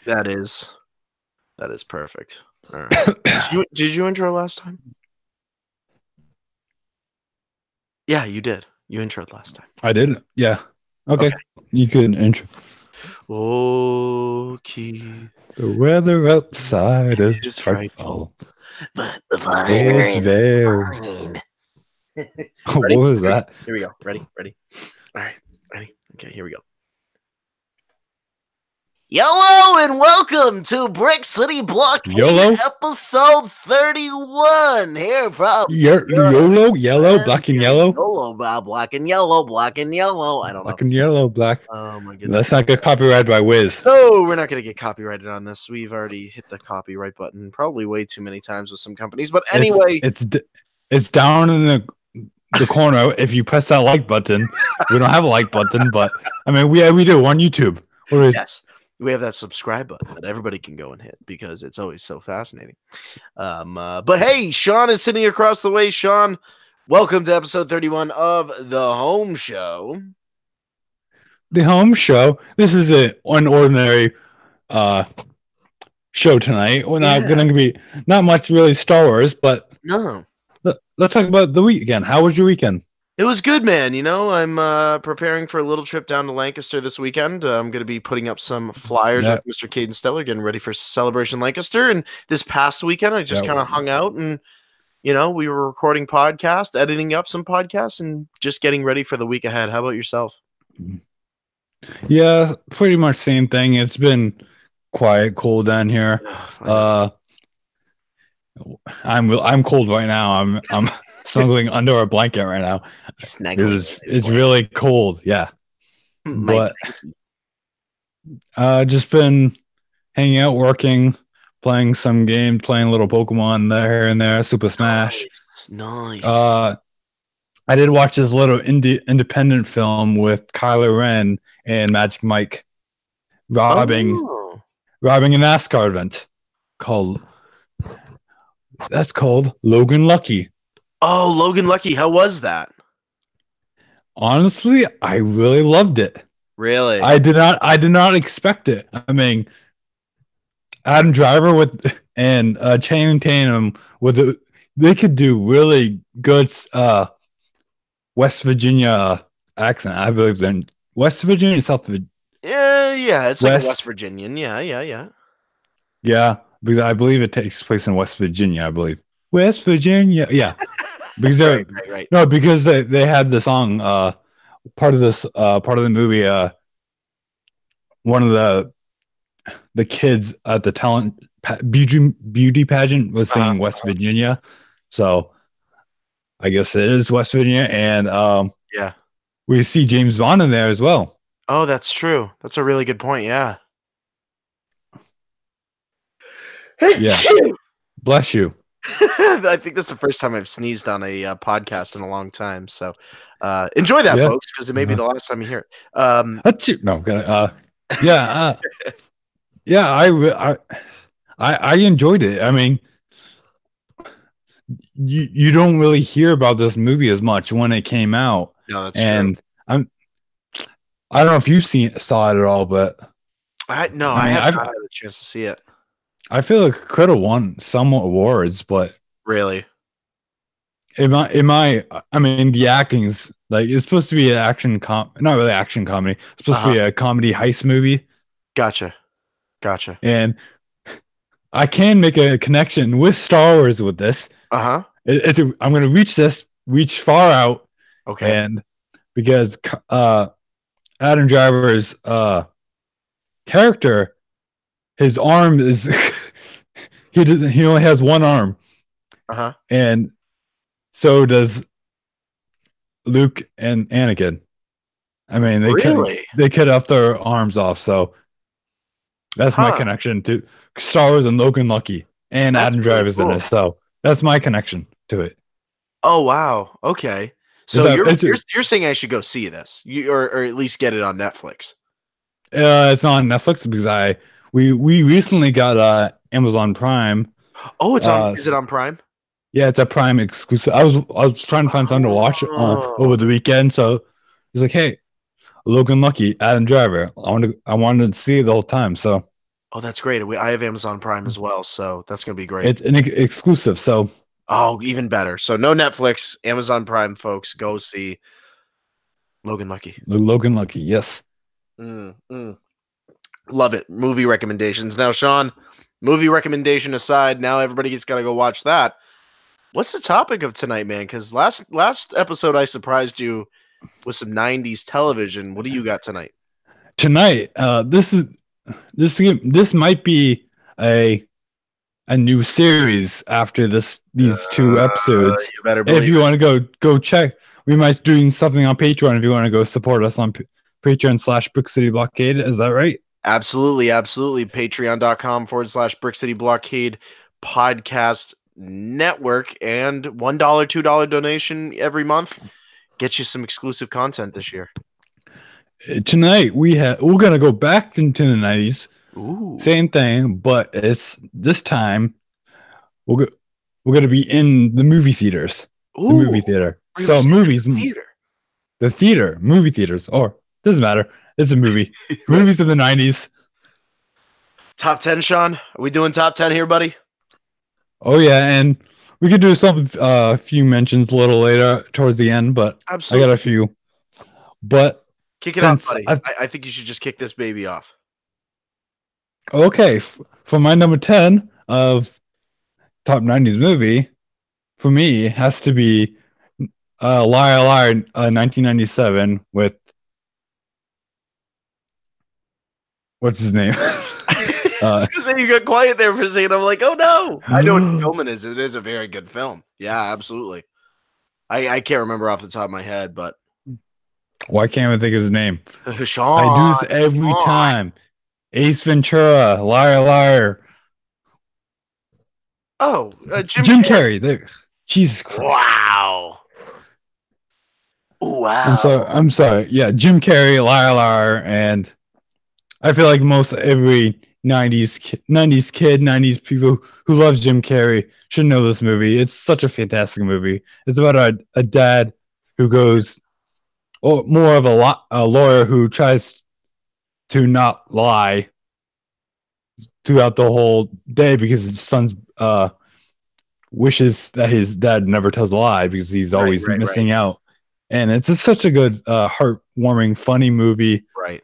That is perfect. All right. Did you intro last time? Yeah, you did. You introed last time. I did. Yeah. Okay. Okay. You could intro. Okay. The weather outside is It's frightful. frightful, but the fire It's in very. mine. What Ready? was that? Here we go. Ready? All right. Ready? Okay, here we go. Hello and welcome to Brick City Blockade YOLO? episode 31. Here from YOLO? Yellow? Black and yellow? YOLO, black and yellow. I don't know. Black and yellow, black. Oh my goodness. Let's not get copyrighted by Wiz. No, we're not going to get copyrighted on this. We've already hit the copyright button probably way too many times with some companies. But anyway, It's down in the corner. If you press that like button, we don't have a like button, but I mean we do on YouTube. yes, we have that subscribe button that everybody can go and hit because it's always so fascinating. But hey, Sean is sitting across the way. Sean, welcome to episode 31 of The Home Show. The Home Show. This is an ordinary show tonight. We're not going to be not much really Star Wars, but no. Let's talk about the weekend. How was your weekend? It was good, man. You know, I'm preparing for a little trip down to Lancaster this weekend. I'm going to be putting up some flyers with Mr. Caden Stellar, getting ready for Celebration Lancaster. And this past weekend, I just kind of hung out and, you know, we were recording podcasts, editing up some podcasts, and just getting ready for the week ahead. How about yourself? Yeah, pretty much same thing. It's been quiet, cold down here. I'm cold right now. I'm snuggling under a blanket right now. It's really cold. Yeah, but just been hanging out, working, playing some games, playing a little Pokemon there and there, Super Smash. Nice. I did watch this little independent film with Kylo Ren and Magic Mike robbing a NASCAR event called Logan Lucky. Oh, Logan Lucky. How was that? Honestly, I really loved it. Really? I did not expect it. I mean, Adam Driver and Channing Tatum they could do really good West Virginia accent. I believe they're in West Virginia, South Virginia. Yeah, it's like a West Virginian. Yeah. Yeah, because I believe it takes place in West Virginia. I believe West Virginia. Yeah, because right. No, because they had the song part of the movie. One of the kids at the talent beauty pageant was singing West Virginia, so I guess it is West Virginia, and yeah, we see James Bond in there as well. Oh, that's true. That's a really good point. Yeah. Yeah. Bless you. I think that's the first time I've sneezed on a podcast in a long time. So enjoy that, folks, because it may be the last time you hear it. I enjoyed it. I mean, you don't really hear about this movie as much when it came out. No, that's true. I don't know if you saw it at all, but I haven't had a chance to see it. I feel like it could have won some awards, but really, I mean, the acting's like it's supposed to be an not really action comedy. It's supposed to be a comedy heist movie. Gotcha. And I can make a connection with Star Wars with this. I'm going to reach far out. Okay. And because Adam Driver's character, his arm is he only has one arm. And so does Luke and Anakin. I mean, they cut off their arms off, so that's my connection to Star Wars and Logan Lucky, and Adam Driver's in it. So that's my connection to it. Oh wow! Okay, so you're saying I should go see this, or at least get it on Netflix? It's not on Netflix because we recently got Amazon Prime. Oh, it's on. Is it on Prime? Yeah, it's a Prime exclusive. I was trying to find something to watch over the weekend, so it's like, hey, Logan Lucky, Adam Driver. I wanted to see it the whole time. So Oh, that's great. I have Amazon Prime as well, so that's gonna be great. It's an exclusive, so oh, even better. So no Netflix, Amazon Prime, folks. Go see Logan Lucky. Logan Lucky, yes. Love it. Movie recommendations. Now, Sean, movie recommendation aside, now everybody got to go watch that. What's the topic of tonight, man? Because last episode I surprised you with some '90s television. What do you got tonight? Tonight, this might be a new series after these 2 episodes. You better believe if you want to go check, we might do something on Patreon if you want to go support us on Patreon/Brick City Blockade. Is that right? Absolutely, absolutely. Patreon.com/Brick City Blockade podcast network, and $1, $2 donation every month gets you some exclusive content this year. Tonight we're gonna go back into the 90s. Ooh. Same thing, but it's this time we're gonna be in the movie theaters. Ooh. The movie theater. So movies, the theater, movie theaters, or doesn't matter. It's a movie. Right. Movies of the 90s. Top 10, Sean? Are we doing top 10 here, buddy? Oh yeah, and we could do some few mentions a little later towards the end, but absolutely. I got a few. But kick it off, buddy. I think you should just kick this baby off. Okay, for my number 10 of top 90s movie, for me, has to be Liar Liar 1997 with what's his name? Just because you got quiet there for a second, I'm like, oh no! I know what film it is. It is a very good film. Yeah, absolutely. I can't remember off the top of my head, but why can't I think of his name? Sean, I do this every time. Ace Ventura, Liar Liar. Oh, Jim Carrey. Jesus Christ! Wow. Wow. I'm sorry. Yeah, Jim Carrey, Liar Liar, and I feel like most every 90s kid, 90s people who loves Jim Carrey should know this movie. It's such a fantastic movie. It's about a dad who goes, or more of a lawyer who tries to not lie throughout the whole day because his son's wishes that his dad never tells a lie because he's always missing out. And it's just such a good, heartwarming, funny movie. Right.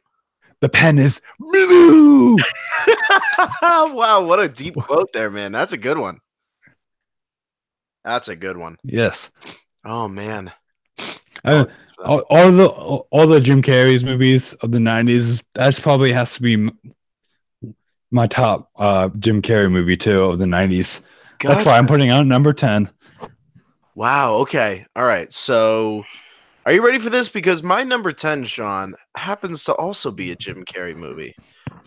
The pen is blue. Wow, what a deep quote there, man. That's a good one. That's a good one. Yes. Oh man. All the Jim Carrey's movies of the 90s, that probably has to be my top Jim Carrey movie too of the 90s. Gotcha. That's why I'm putting out number 10. Wow. Okay. All right. So are you ready for this? Because my number 10, Sean, happens to also be a Jim Carrey movie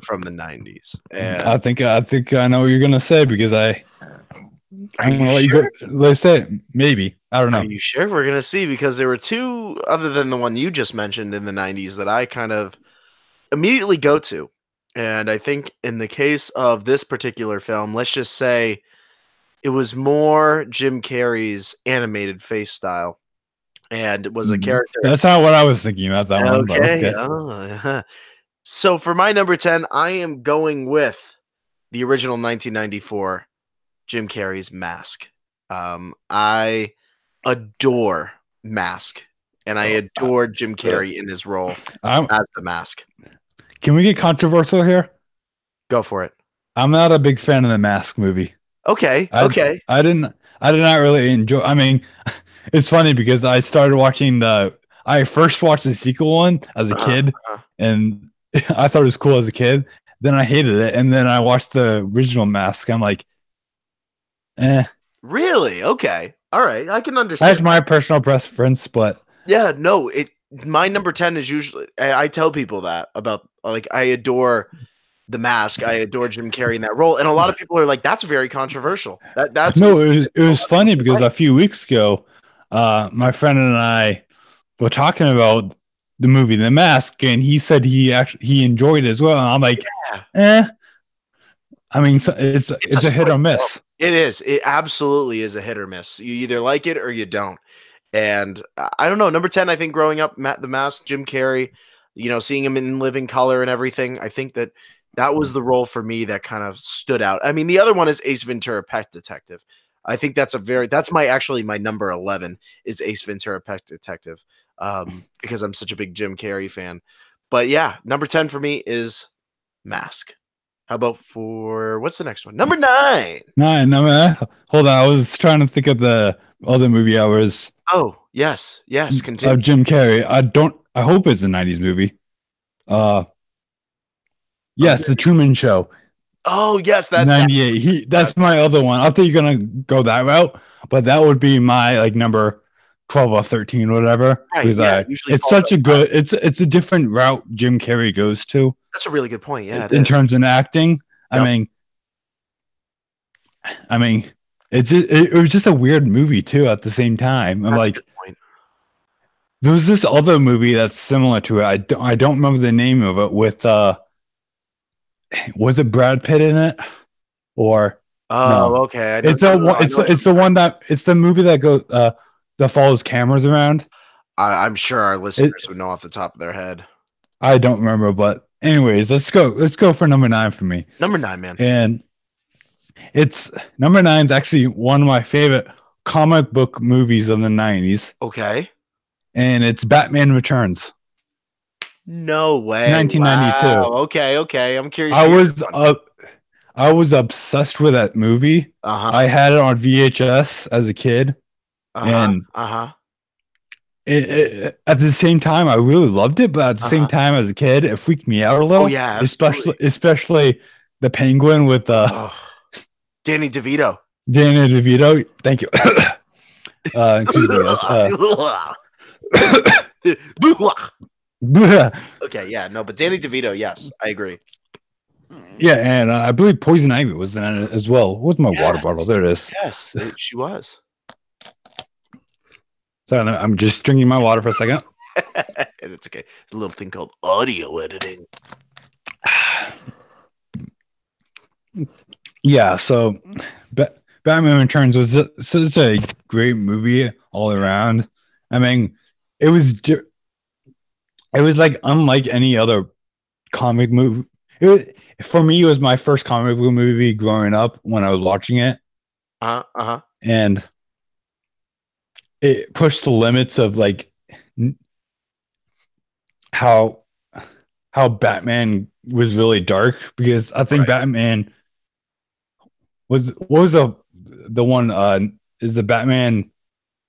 from the 90s. And I think I know what you're gonna say because I'm gonna let you go. Let's say maybe. I don't know. Are you sure? We're gonna see because there were two other than the one you just mentioned in the 90s that I kind of immediately go to. And I think in the case of this particular film, let's just say it was more Jim Carrey's animated face style. And it was a character. That's not what I was thinking about that one. Okay. Oh, so for my number 10, I am going with the original 1994 Jim Carrey's Mask. I adore Mask, and I adore Jim Carrey in his role as the Mask. Can we get controversial here? Go for it. I'm not a big fan of the Mask movie. Okay. I did not really enjoy. I mean, it's funny because I started watching I first watched the sequel one as a kid, and I thought it was cool as a kid. Then I hated it, and then I watched the original Mask. I'm like, Really? Okay. All right. I can understand. That's my personal preference, but yeah, no. My number 10 is usually. I tell people that about like I adore the Mask. I adore Jim Carrey in that role, and a lot of people are like, "That's very controversial." That's no. It was funny because a few weeks ago, my friend and I were talking about the movie The Mask, and he said he enjoyed it as well. And I'm like, I mean, it's a hit or miss. It is. It absolutely is a hit or miss. You either like it or you don't. And I don't know. Number 10, I think growing up, The Mask, Jim Carrey, seeing him in living color and everything, I think that That was the role for me that kind of stood out. I mean, the other one is Ace Ventura: Pet Detective. I think that's my number 11 is Ace Ventura: Pet Detective, because I'm such a big Jim Carrey fan. But yeah, number 10 for me is Mask. How about for what's the next one? Number 9. Hold on. I was trying to think of the other movie I was. Oh, yes. Continue. Jim Carrey. I hope it's a 90s movie. Yes, The Truman Show. Oh, yes, 98. That's my other one. I think you're gonna go that route, but that would be my like number 12 or 13, whatever. Right, yeah, it's such a good. It's a different route Jim Carrey goes to. That's a really good point. Yeah, in terms of acting. Yep. I mean, it was just a weird movie too. At the same time, I'm like, there was this other movie that's similar to it. I don't remember the name of it. With was it Brad Pitt in it? Or no? Okay, it's the movie that goes that follows cameras around. I'm sure our listeners would know off the top of their head. I don't remember, but anyways, let's go for number 9 for me. Number 9, man. And it's number 9 is actually one of my favorite comic book movies of the 90s. Okay. And it's Batman Returns. No way. 1992. Wow. Okay. I'm curious. I was obsessed with that movie. I had it on VHS as a kid. And at the same time, I really loved it, but at the same time, as a kid, it freaked me out a little. Oh yeah, especially the Penguin with Danny DeVito. Danny DeVito, thank you. Excuse me. Okay, yeah, no, but Danny DeVito, yes, I agree. Yeah, and I believe Poison Ivy was in it as well. What's my water bottle? There it is. Yes, she was. So I'm just drinking my water for a second. And it's okay. It's a little thing called audio editing. Yeah, so Batman Returns was such a great movie all around. I mean, it was like unlike any other comic movie. For me, it was my first comic book movie growing up when I was watching it. And it pushed the limits of like how Batman was really dark, because I think Batman was the one is the Batman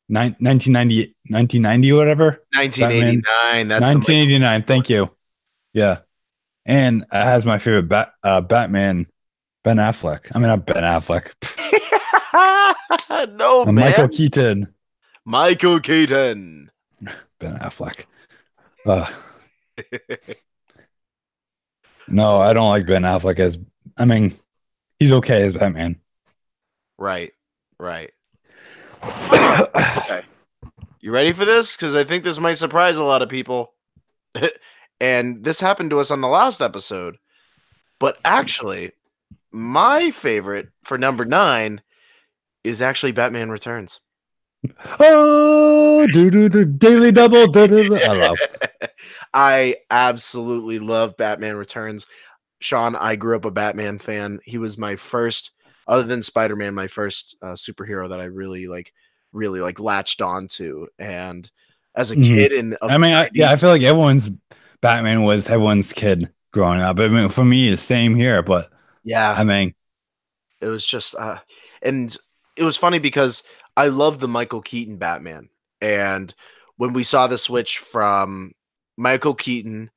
1990 or whatever, 1989. Batman, that's 1989. Thank you. Yeah, and it has my favorite Batman, Ben Affleck. I mean, not Ben Affleck. No, man. Michael Keaton. Ben Affleck. No, I don't like Ben Affleck as. I mean, he's okay as Batman. Right. Okay. You ready for this? Because I think this might surprise a lot of people. And this happened to us on the last episode. But actually, my favorite for number 9 is actually Batman Returns. Oh, daily double. I love. I absolutely love Batman Returns. Sean, I grew up a Batman fan. He was my first, other than Spider-Man, my first superhero that I really latched onto. And as a kid, I feel like everyone's Batman was everyone's kid growing up. I mean, for me, it's same here. But yeah, I mean, it was just, and it was funny because I love the Michael Keaton Batman, and when we saw the switch from Michael Keaton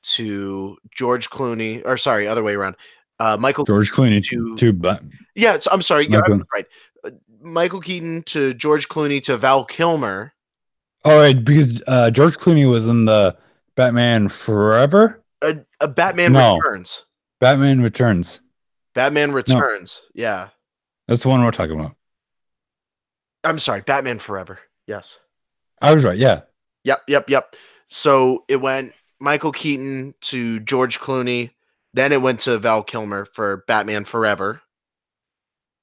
to George Clooney, or sorry, other way around. George Clooney to Batman. Yeah, I'm sorry. Yeah, I'm right. Michael Keaton to George Clooney to Val Kilmer. All right, because George Clooney was in the Batman Forever. Batman Returns. Batman Returns. Batman Returns. No. Yeah, that's the one we're talking about. I'm sorry, Batman Forever. Yes, I was right. Yeah. Yep. So it went Michael Keaton to George Clooney, then it went to Val Kilmer for Batman Forever,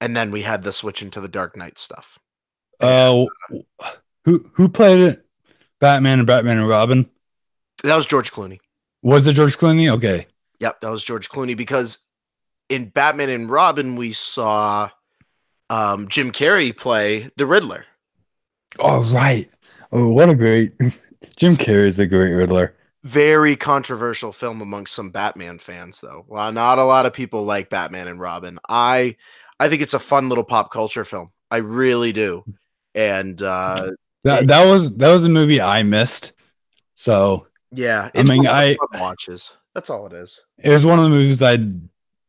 and then we had the switch into the Dark Knight stuff. Who played it? Batman and Robin? That was George Clooney. Was it George Clooney? Okay. Yep, that was George Clooney, because in Batman and Robin we saw Jim Carrey play the Riddler. Oh, right. Oh, what a great Jim Carrey is a great Riddler. Very controversial film amongst some Batman fans, though. Well, not a lot of people like Batman and Robin. I think it's a fun little pop culture film. I really do. And that was a movie I missed. So yeah, I it's mean, one of the fun watches. That's all it is. it was one of the movies I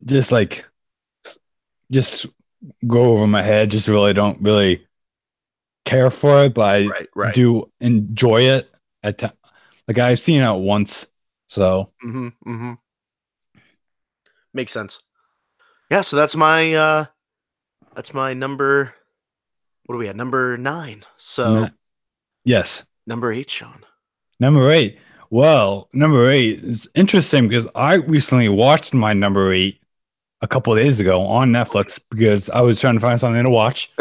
just like just go over my head. Just really don't really care for it, but I do enjoy it. Like I've seen it once, so makes sense. Yeah, so that's my number. What do we have? Number 9. So yes, number 8, Sean. Number 8. Well, number 8 is interesting because I recently watched my number 8 a couple of days ago on Netflix because I was trying to find something to watch.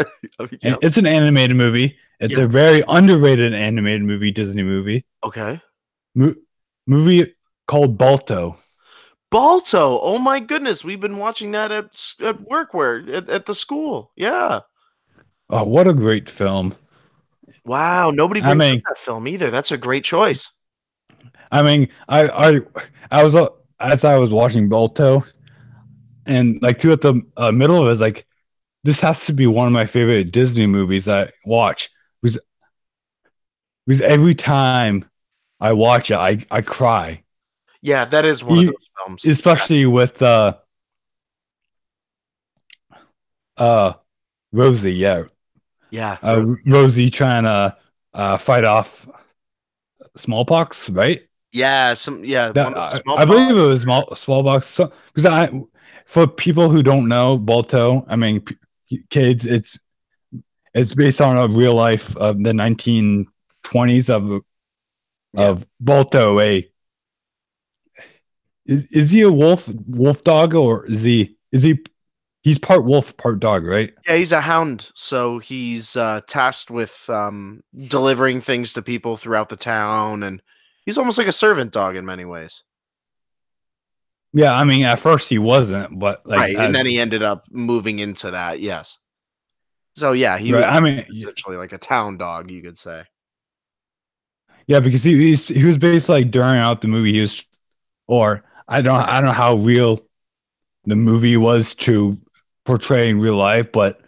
And it's an animated movie. It's a very underrated animated movie, Disney movie. Okay. Movie called Balto. Balto. Oh my goodness, we've been watching that at work, at the school. Yeah. Oh, what a great film! Wow, nobody brings up that film either. That's a great choice. I mean, I was as I was watching Balto, and like throughout the middle of it, I was like, this has to be one of my favorite Disney movies I watch. Because every time I watch it, I cry. Yeah, that is one of those films. Especially with Rosie, yeah. Yeah. Rosie trying to fight off smallpox, right? Yeah, I believe it was smallpox. Because for people who don't know Balto, I mean, kids, it's based on a real life of the 1920s of Balto. Is he a wolf dog, or is he's part wolf, part dog, right? Yeah, he's a hound, so he's tasked with delivering things to people throughout the town, and he's almost like a servant dog in many ways. Yeah, I mean, at first he wasn't, but like, and then he ended up moving into that. Yes. So yeah, he was. I mean, essentially like a town dog, you could say. Yeah, because he was based like during out the movie. He was, or I don't know how real the movie was to portray in real life, but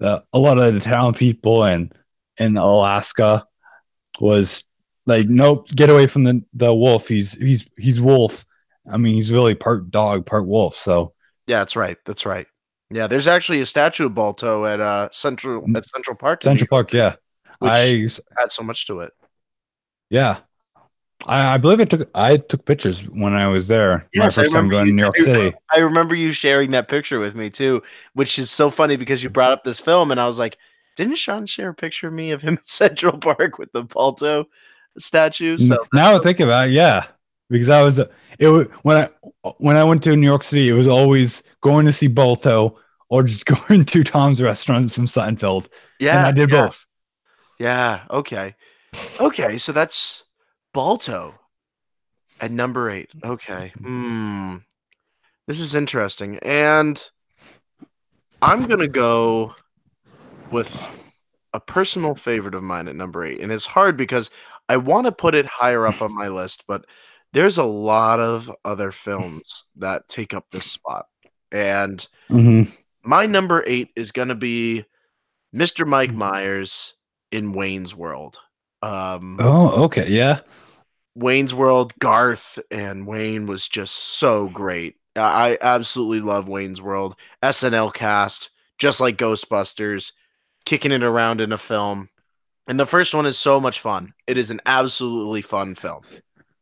a lot of the town people in Alaska was like, nope, get away from the wolf. He's wolf. I mean, he's really part dog, part wolf. So yeah, that's right. That's right. Yeah, there's actually a statue of Balto at Central Park. Central Park, yeah. Which adds so much to it. Yeah. I believe I took pictures when I was there. Yes, my first time going to New York City. I remember you sharing that picture with me too, which is so funny because you brought up this film and I was like, didn't Sean share a picture of me of him at Central Park with the Balto statue? So now I think about it, yeah. Because when I went to New York City, it was always going to see Balto or just going to Tom's Restaurant from Seinfeld. Yeah. And I did both. Yeah. Okay. Okay. So that's Balto at number 8. Okay. This is interesting. And I'm going to go with a personal favorite of mine at number 8. And it's hard because I want to put it higher up on my list, but there's a lot of other films that take up this spot. And my number 8 is going to be Mr. Mike Myers in Wayne's World. Okay. Yeah. Wayne's World, Garth and Wayne was just so great. I absolutely love Wayne's World. SNL cast, just like Ghostbusters, kicking it around in a film. And the first one is so much fun. It is an absolutely fun film.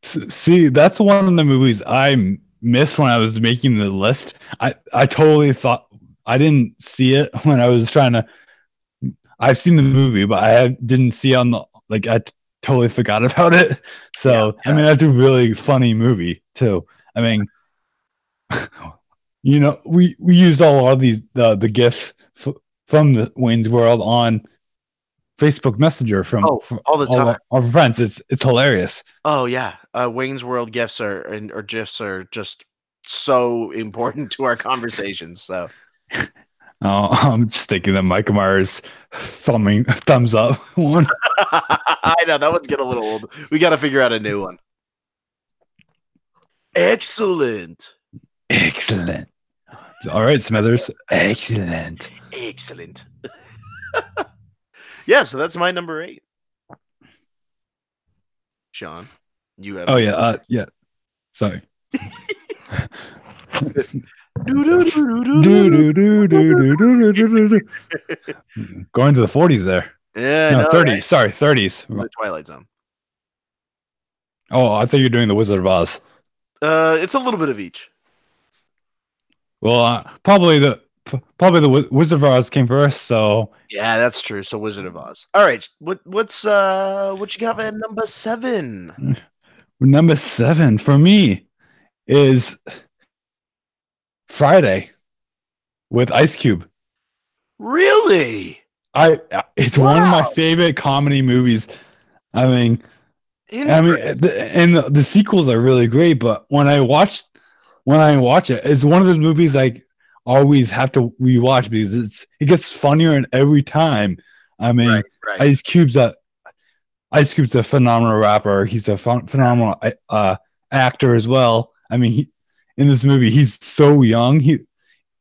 See, that's one of the movies I missed when I was making the list. I totally thought I didn't see it when I was trying to. I've seen the movie, but I didn't see on the I totally forgot about it. So I mean, that's a really funny movie too. I mean, we used all of these the GIFs from the Wayne's World on Facebook Messenger from all the time. All our friends. It's hilarious. Oh yeah, Wayne's World GIFs or GIFs are just so important to our conversations. So I'm just thinking that Michael Myers thumbs up one. I know that one's getting a little old. We got to figure out a new one. Excellent. Excellent. All right, Smithers. Excellent. Excellent. Yeah, so that's my number 8. Sean, you have. Oh yeah, yeah. Sorry. Going to the 40s there. Yeah, no, no, 30s. Right? Sorry, 30s. The Twilight Zone. Oh, I thought you were doing the Wizard of Oz. It's a little bit of each. Well, probably the Wizard of Oz came first, so yeah, that's true. So Wizard of Oz. All right, what you got at number 7? Number 7 for me is Friday with Ice Cube. Really? It's one of my favorite comedy movies. I mean, and the sequels are really great, but when I watch it, it's one of those movies I always have to rewatch because it gets funnier every time. I mean, right. Ice Cube's a phenomenal rapper. He's a phenomenal actor as well. I mean, in this movie, he's so young.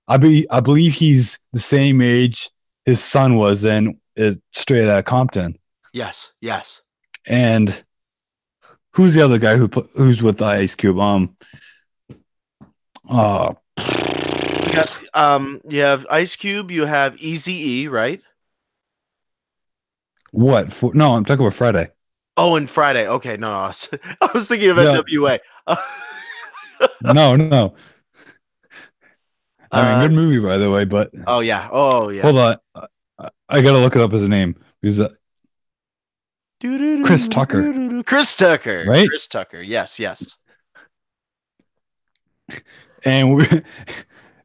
I believe he's the same age his son was in Straight Outta Compton. Yes. And who's the other guy who's with Ice Cube? You have Ice Cube, you have Eazy-E, right? What? No, I'm talking about Friday. Oh, and Friday. Okay, no, I was thinking of NWA. No. I mean, good movie, by the way, but... Oh, yeah. Hold on. I gotta look it up as a name. Because Chris Tucker. Chris Tucker. Right? Chris Tucker. Yes. And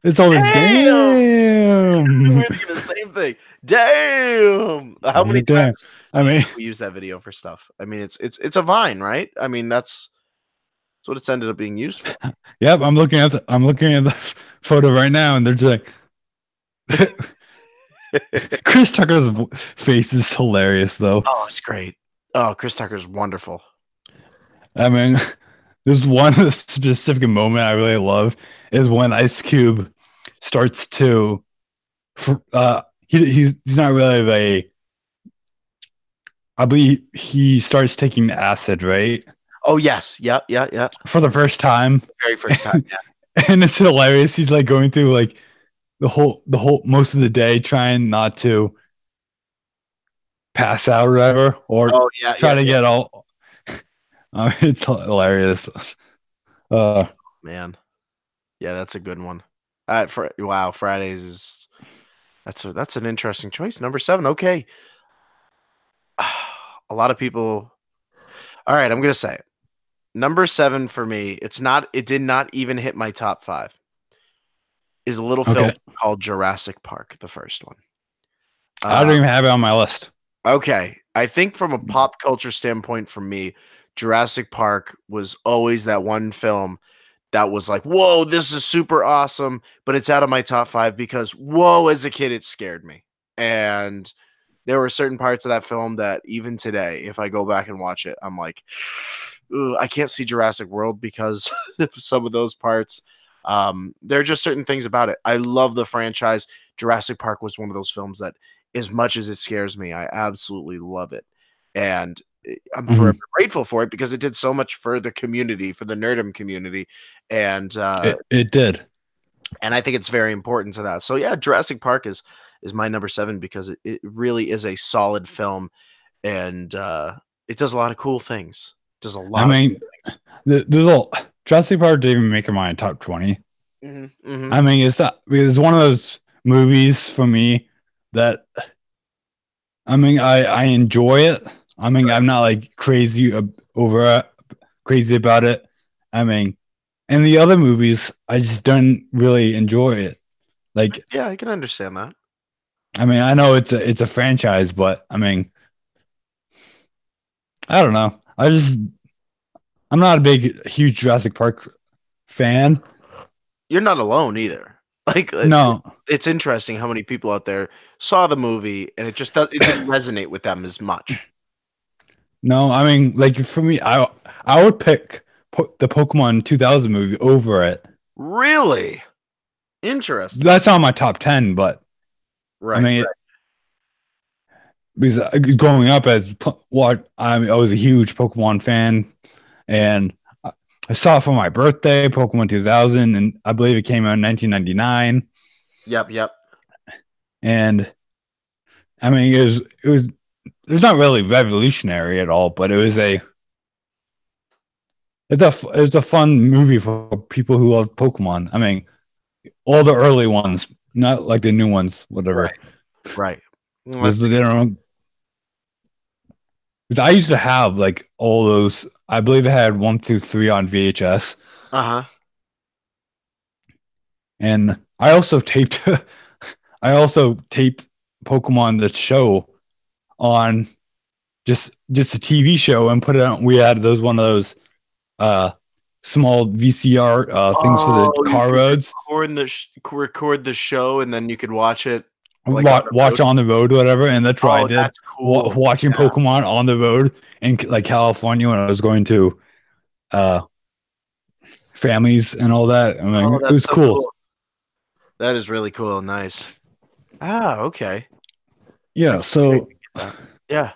it's always damn. We're thinking the same thing. Damn. How many times we use that video for stuff? I mean, it's a Vine, right? I mean, that's what it's ended up being used for. Yep, I'm looking at the photo right now, and they're just like Chris Tucker's face is hilarious, though. Oh, it's great. Oh, Chris Tucker's wonderful. I mean, there's one specific moment I really love is when Ice Cube starts to he's not really I believe he starts taking acid, right? Oh yes, yeah. For the first time. The very first time, yeah. And it's hilarious. He's like going through like the whole most of the day trying not to pass out or whatever, or try to get all. It's hilarious. Man, yeah, that's a good one. Wow, Fridays is that's an interesting choice. Number 7, okay. A lot of people. All right, I'm gonna say it. Number 7 for me. It did not even hit my top 5. Is a little film called Jurassic Park, the first one. I don't even have it on my list. Okay, I think from a pop culture standpoint, for me, Jurassic Park was always that one film that was like, whoa, this is super awesome, but it's out of my top 5 because, whoa, as a kid, it scared me. And there were certain parts of that film that even today, if I go back and watch it, I'm like, I can't see Jurassic World because of some of those parts. There are just certain things about it. I love the franchise. Jurassic Park was one of those films that, as much as it scares me, I absolutely love it. And I'm forever grateful for it because it did so much for the community, for the nerdum community. And it did. And I think it's very important to that. So yeah, Jurassic Park is my number 7 because it really is a solid film, and it does a lot of cool things. It does a lot. I mean, there's Jurassic Park didn't even make it my top 20. I mean, it's one of those movies for me that, I mean, I enjoy it. I mean, I'm not like crazy about it. I mean, and the other movies, I just don't really enjoy it. Like, yeah, I can understand that. I mean, I know it's a franchise, but I mean, I don't know. I'm not a huge Jurassic Park fan. you're not alone either. Like, No, it's interesting how many people out there saw the movie and it didn't resonate with them as much. no. I mean, like for me, I would pick the Pokemon 2000 movie over it. Really interesting. That's not my top 10, but I Right. mean, because growing up I was a huge Pokemon fan, and I saw it for my birthday, Pokemon 2000, and I believe it came out in 1999. Yep. And I mean, it was not really revolutionary at all, but it's a fun movie for people who love Pokemon. I mean, all the early ones, not like the new ones, whatever. Right. Well, Because they don't. Because I used to have like all those. I believe I had 1, 2, 3 on VHS. And I also taped. I also taped Pokemon the show on just a TV show and put it on. We had one of those small VCR things for the car roads. Record the show and then you could watch it. Like watch on the road, whatever, and that's what I did. That's cool. Watching Pokemon on the road in like California when I was going to families and all that. I mean, it was so cool. That is really cool. Nice. Okay. Yeah. So yeah.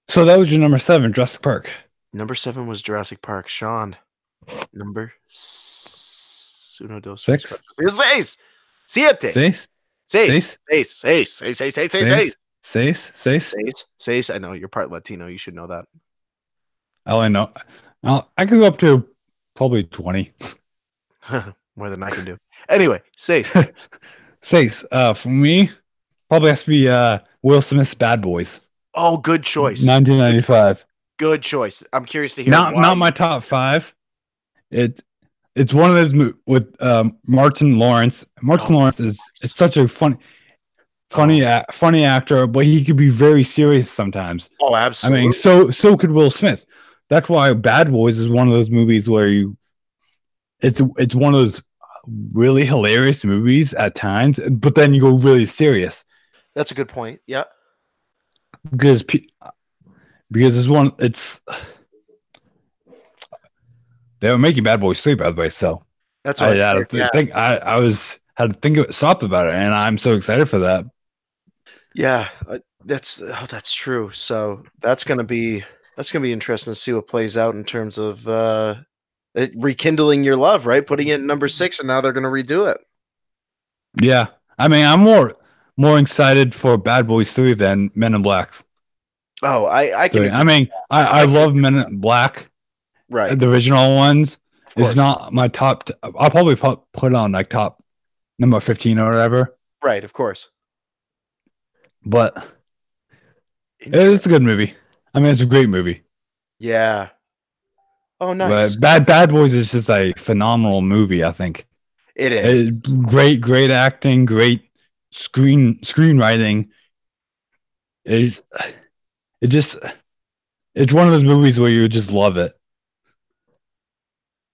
So that was your number 7, Jurassic Park. Number 7 was Jurassic Park. Sean. Number 1, 2, 3. 6. Siete. 6. 6. 6. I know you're part Latino. You should know that. I know. I could go up to probably 20. More than I can do. Anyway, 6. 6. For me, probably has to be Will Smith's Bad Boys. Oh, good choice. 1995. Good choice. I'm curious to hear. Not my top 5. It's one of those with Martin Lawrence. Lawrence is such a funny actor, but he could be very serious sometimes. Oh, absolutely. I mean, so could Will Smith. That's why Bad Boys is one of those movies where it's one of those really hilarious movies at times, but then you go really serious. That's a good point. Yeah. Because they were making Bad Boys 3, by the way, so that's what I had to think stopped about it, and I'm so excited for that. Yeah, that's true. So that's gonna be interesting to see what plays out in terms of rekindling your love, right? Putting it in number 6, and now they're gonna redo it. Yeah, I mean, I'm more excited for Bad Boys 3 than Men in Black. Oh, I can. I mean, I love Men in Black. Right. The original ones is not my top. I'll probably put on like top number 15 or whatever. Right, of course. But it's a good movie. I mean, it's a great movie. Yeah. Oh, nice. But Bad Boys is just a phenomenal movie, I think. It is. Great acting, great screenwriting. It's one of those movies where you just love it.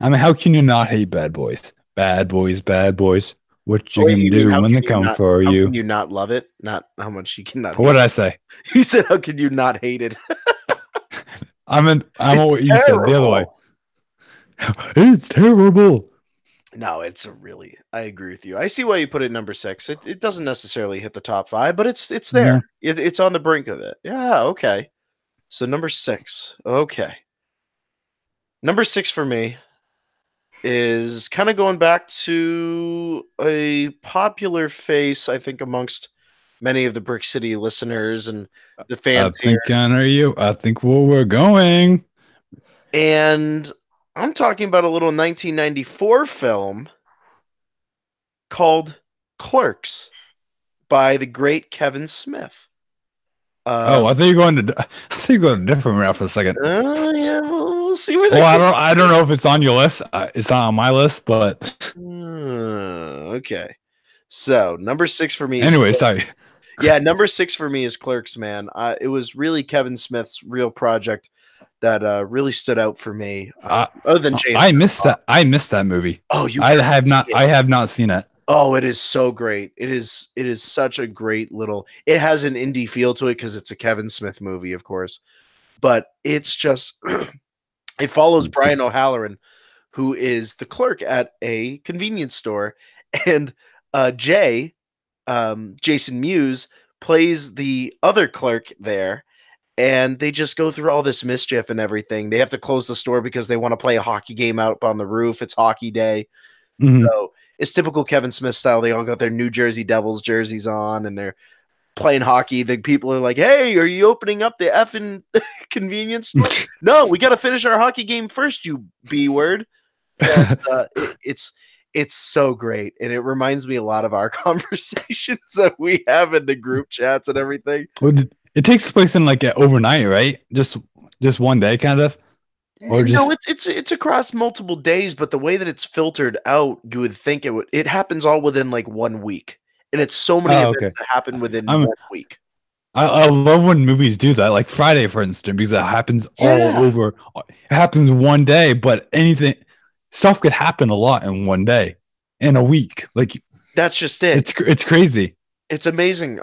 I mean, how can you not hate Bad Boys? Bad Boys. What you can do when they come for you? How can you not love it? Not how much you cannot. What did I say? You said, "How can you not hate it?" I'm what you said the other way. It's terrible. No, I agree with you. I see why you put it number 6. It doesn't necessarily hit the top 5, but it's there. Yeah. It's on the brink of it. Yeah. Okay. So number 6. Okay. Number 6 for me is kind of going back to a popular face, I think, amongst many of the Brick City listeners and the fans. I think where we're going. And I'm talking about a little 1994 film called Clerks by the great Kevin Smith. I thought you were going a different route for a second. Yeah, we'll see where. I don't know if it's on your list. It's not on my list, but okay. So number 6 for me. Anyway, sorry. Yeah, number 6 for me is Clerks. Man, it was really Kevin Smith's real project that really stood out for me. Other than Jane, I missed that. I missed that movie. Oh, you gotta see it. I have not seen it. Oh, it is so great. It is such a great little. It has an indie feel to it because it's a Kevin Smith movie, of course. But it's just it follows Brian O'Halloran, who is the clerk at a convenience store, and Jason Mewes plays the other clerk there, and they just go through all this mischief and everything. They have to close the store because they want to play a hockey game out on the roof. It's hockey day. So it's typical Kevin Smith style. They all got their New Jersey Devils jerseys on and they're playing hockey. The people are like, "Hey, are you opening up the effing convenience store?" No, we got to finish our hockey game first, you B word. And, it's so great, and it reminds me a lot of our conversations that we have in the group chats and everything. It takes place in like overnight, right? Just one day, kind of. Or just... No, it's across multiple days, but the way that it's filtered out, you would think it would. It happens all within like 1 week, and it's so many events that happen within 1 week. I love when movies do that, like Friday, for instance, because it happens all over. It happens one day, but stuff could happen a lot in 1 day, in a week. Like that's just it. It's crazy. It's amazing.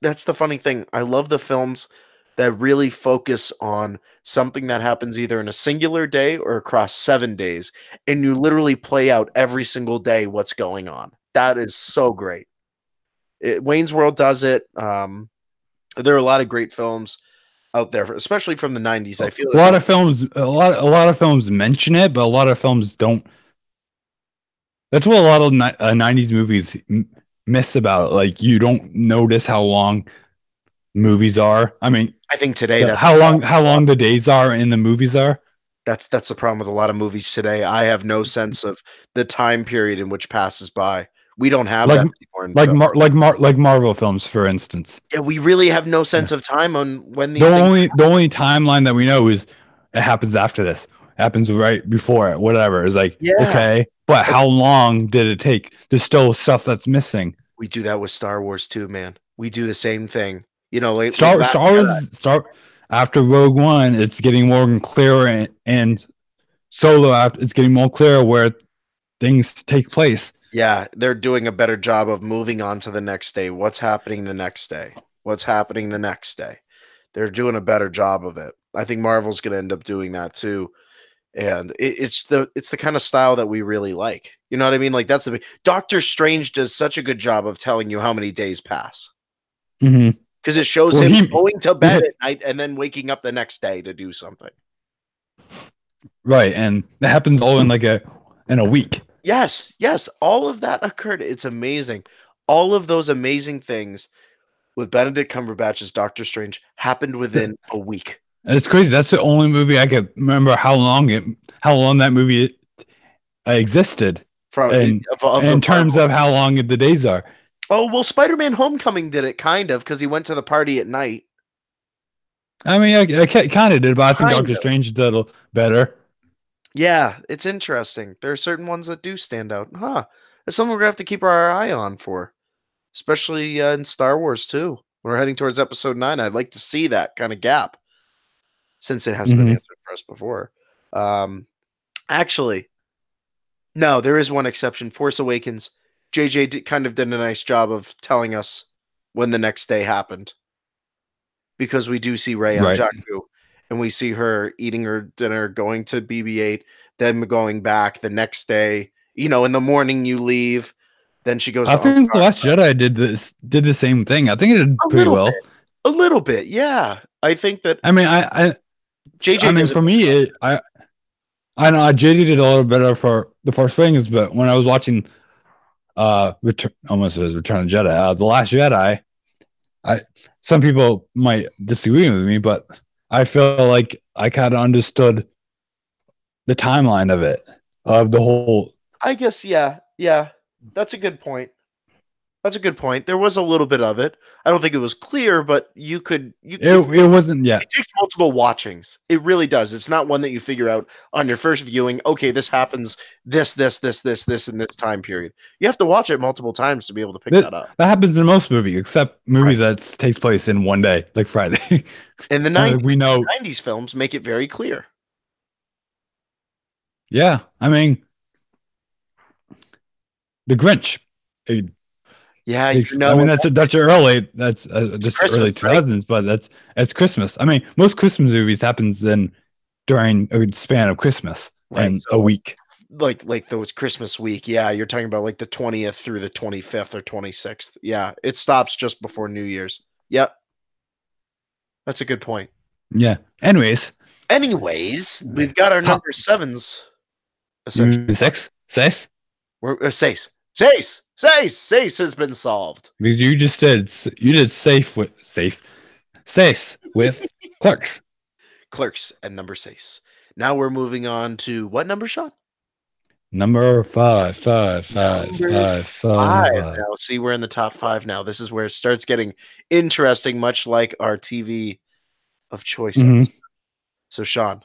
That's the funny thing. I love the films that really focus on something that happens either in a singular day or across 7 days, and you literally play out every single day what's going on. That is so great. Wayne's World does it. There are a lot of great films out there, especially from the 90s. I feel a lot of films mention it, but a lot of films don't. That's what a lot of 90s movies miss about it. Like, you don't notice how long movies are. I mean, I think today how long the days are in the movies are. That's the problem with a lot of movies today. I have no sense of the time period in which passes by. We don't have that anymore. Like Marvel films, for instance. Yeah, we really have no sense of time on when these. The only timeline that we know is it happens after this. It happens right before it. Whatever. It's like, okay, but how long did it take? There's still stuff that's missing. We do that with Star Wars too, man. We do the same thing. You know, Star Wars after Rogue One, it's getting more clearer, and Solo after it's getting more clear where things take place. Yeah, they're doing a better job of moving on to the next day. What's happening the next day? What's happening the next day? They're doing a better job of it. I think Marvel's going to end up doing that too. And it's the kind of style that we really like. You know what I mean? Like that's Doctor Strange does such a good job of telling you how many days pass. Because it shows him going to bed at night and then waking up the next day to do something. Right, and that happens all in in a week. Yes, all of that occurred. It's amazing. All of those amazing things with Benedict Cumberbatch's Doctor Strange happened within a week. And it's crazy. That's the only movie I could remember how long that movie existed. In terms of how long the days are. Oh, well, Spider-Man Homecoming did it, kind of, because he went to the party at night. I mean, I kind of did, but I think Doctor Strange did a little better. Yeah, it's interesting. There are certain ones that do stand out. Huh. It's something we're going to have to keep our eye on for, especially in Star Wars, too. We're heading towards Episode 9. I'd like to see that kind of gap, since it hasn't been answered for us before. Actually, no, there is one exception. Force Awakens. JJ kind of did a nice job of telling us when the next day happened. Because we do see Rey on Jakku, and we see her eating her dinner, going to BB-8, then going back the next day. You know, in the morning you leave, then she goes. I think The Last Jedi did the same thing. I think it did pretty well. A little bit, yeah. I think that. I mean, JJ. I mean, for me, I know JJ did a little better for the Force Awakens, but when I was watching, Return of Jedi, The Last Jedi, some people might disagree with me, but I feel like I kind of understood the timeline of it, of the whole. I guess, yeah, that's a good point. That's a good point. There was a little bit of it. I don't think it was clear, but you could you It wasn't yet. it takes multiple watchings. It really does. It's not one that you figure out on your first viewing. Okay, this happens this in this time period. You have to watch it multiple times to be able to pick that up. That happens in most movies, except movies that takes place in one day, like Friday. In the 90s, we know 90s films make it very clear. Yeah, I mean, The Grinch. Yeah, I mean that's early. That's just early 2000s, right? But that's Christmas. I mean, most Christmas movies happens during a span of Christmas and so, a week. Like those Christmas week. Yeah, you're talking about like the 20th through the 25th or 26th. Yeah, it stops just before New Year's. Yep. That's a good point. Yeah. Anyways, we've got our number sevens. Essentially. Six? We're Sace. Sace has been solved. You did Sace with Clerks. Clerks and number Sace. Now we're moving on to what number, Sean? Number five. Now, see, we're in the top 5 now. This is where it starts getting interesting, much like our TV of choice. So, Sean,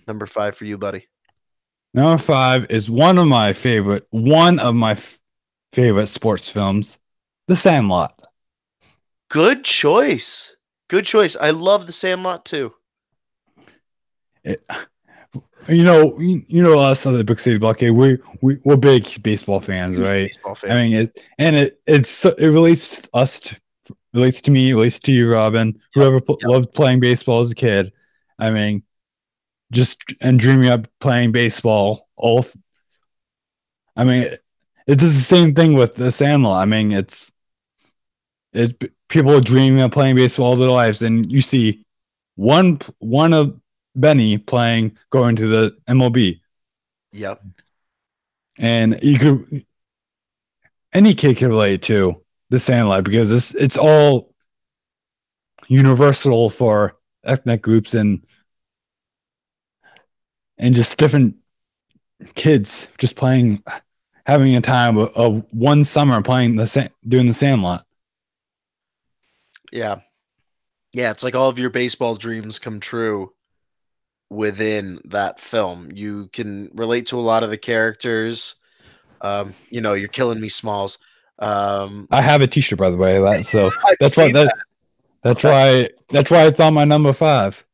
number 5 for you, buddy. Number 5 is one of my favorite sports films, The Sandlot. Good choice. I love The Sandlot too. Us on the Big City Blockade, we're big baseball fans, right? Baseball fans. I mean, it relates to me, relates to you, Robin. Whoever loved playing baseball as a kid. I mean, and dreaming up playing baseball. It does the same thing with The Sandlot. I mean, it's people are dreaming of playing baseball all their lives, and you see one of Benny going to the MLB. Yep. And any kid can relate to The Sandlot because it's all universal for ethnic groups and just different kids just having a time of one summer doing The Sandlot. Yeah. Yeah, it's like all of your baseball dreams come true within that film. You can relate to a lot of the characters. You're killing me, Smalls. I have a t-shirt, by the way, that's why it's on my number 5.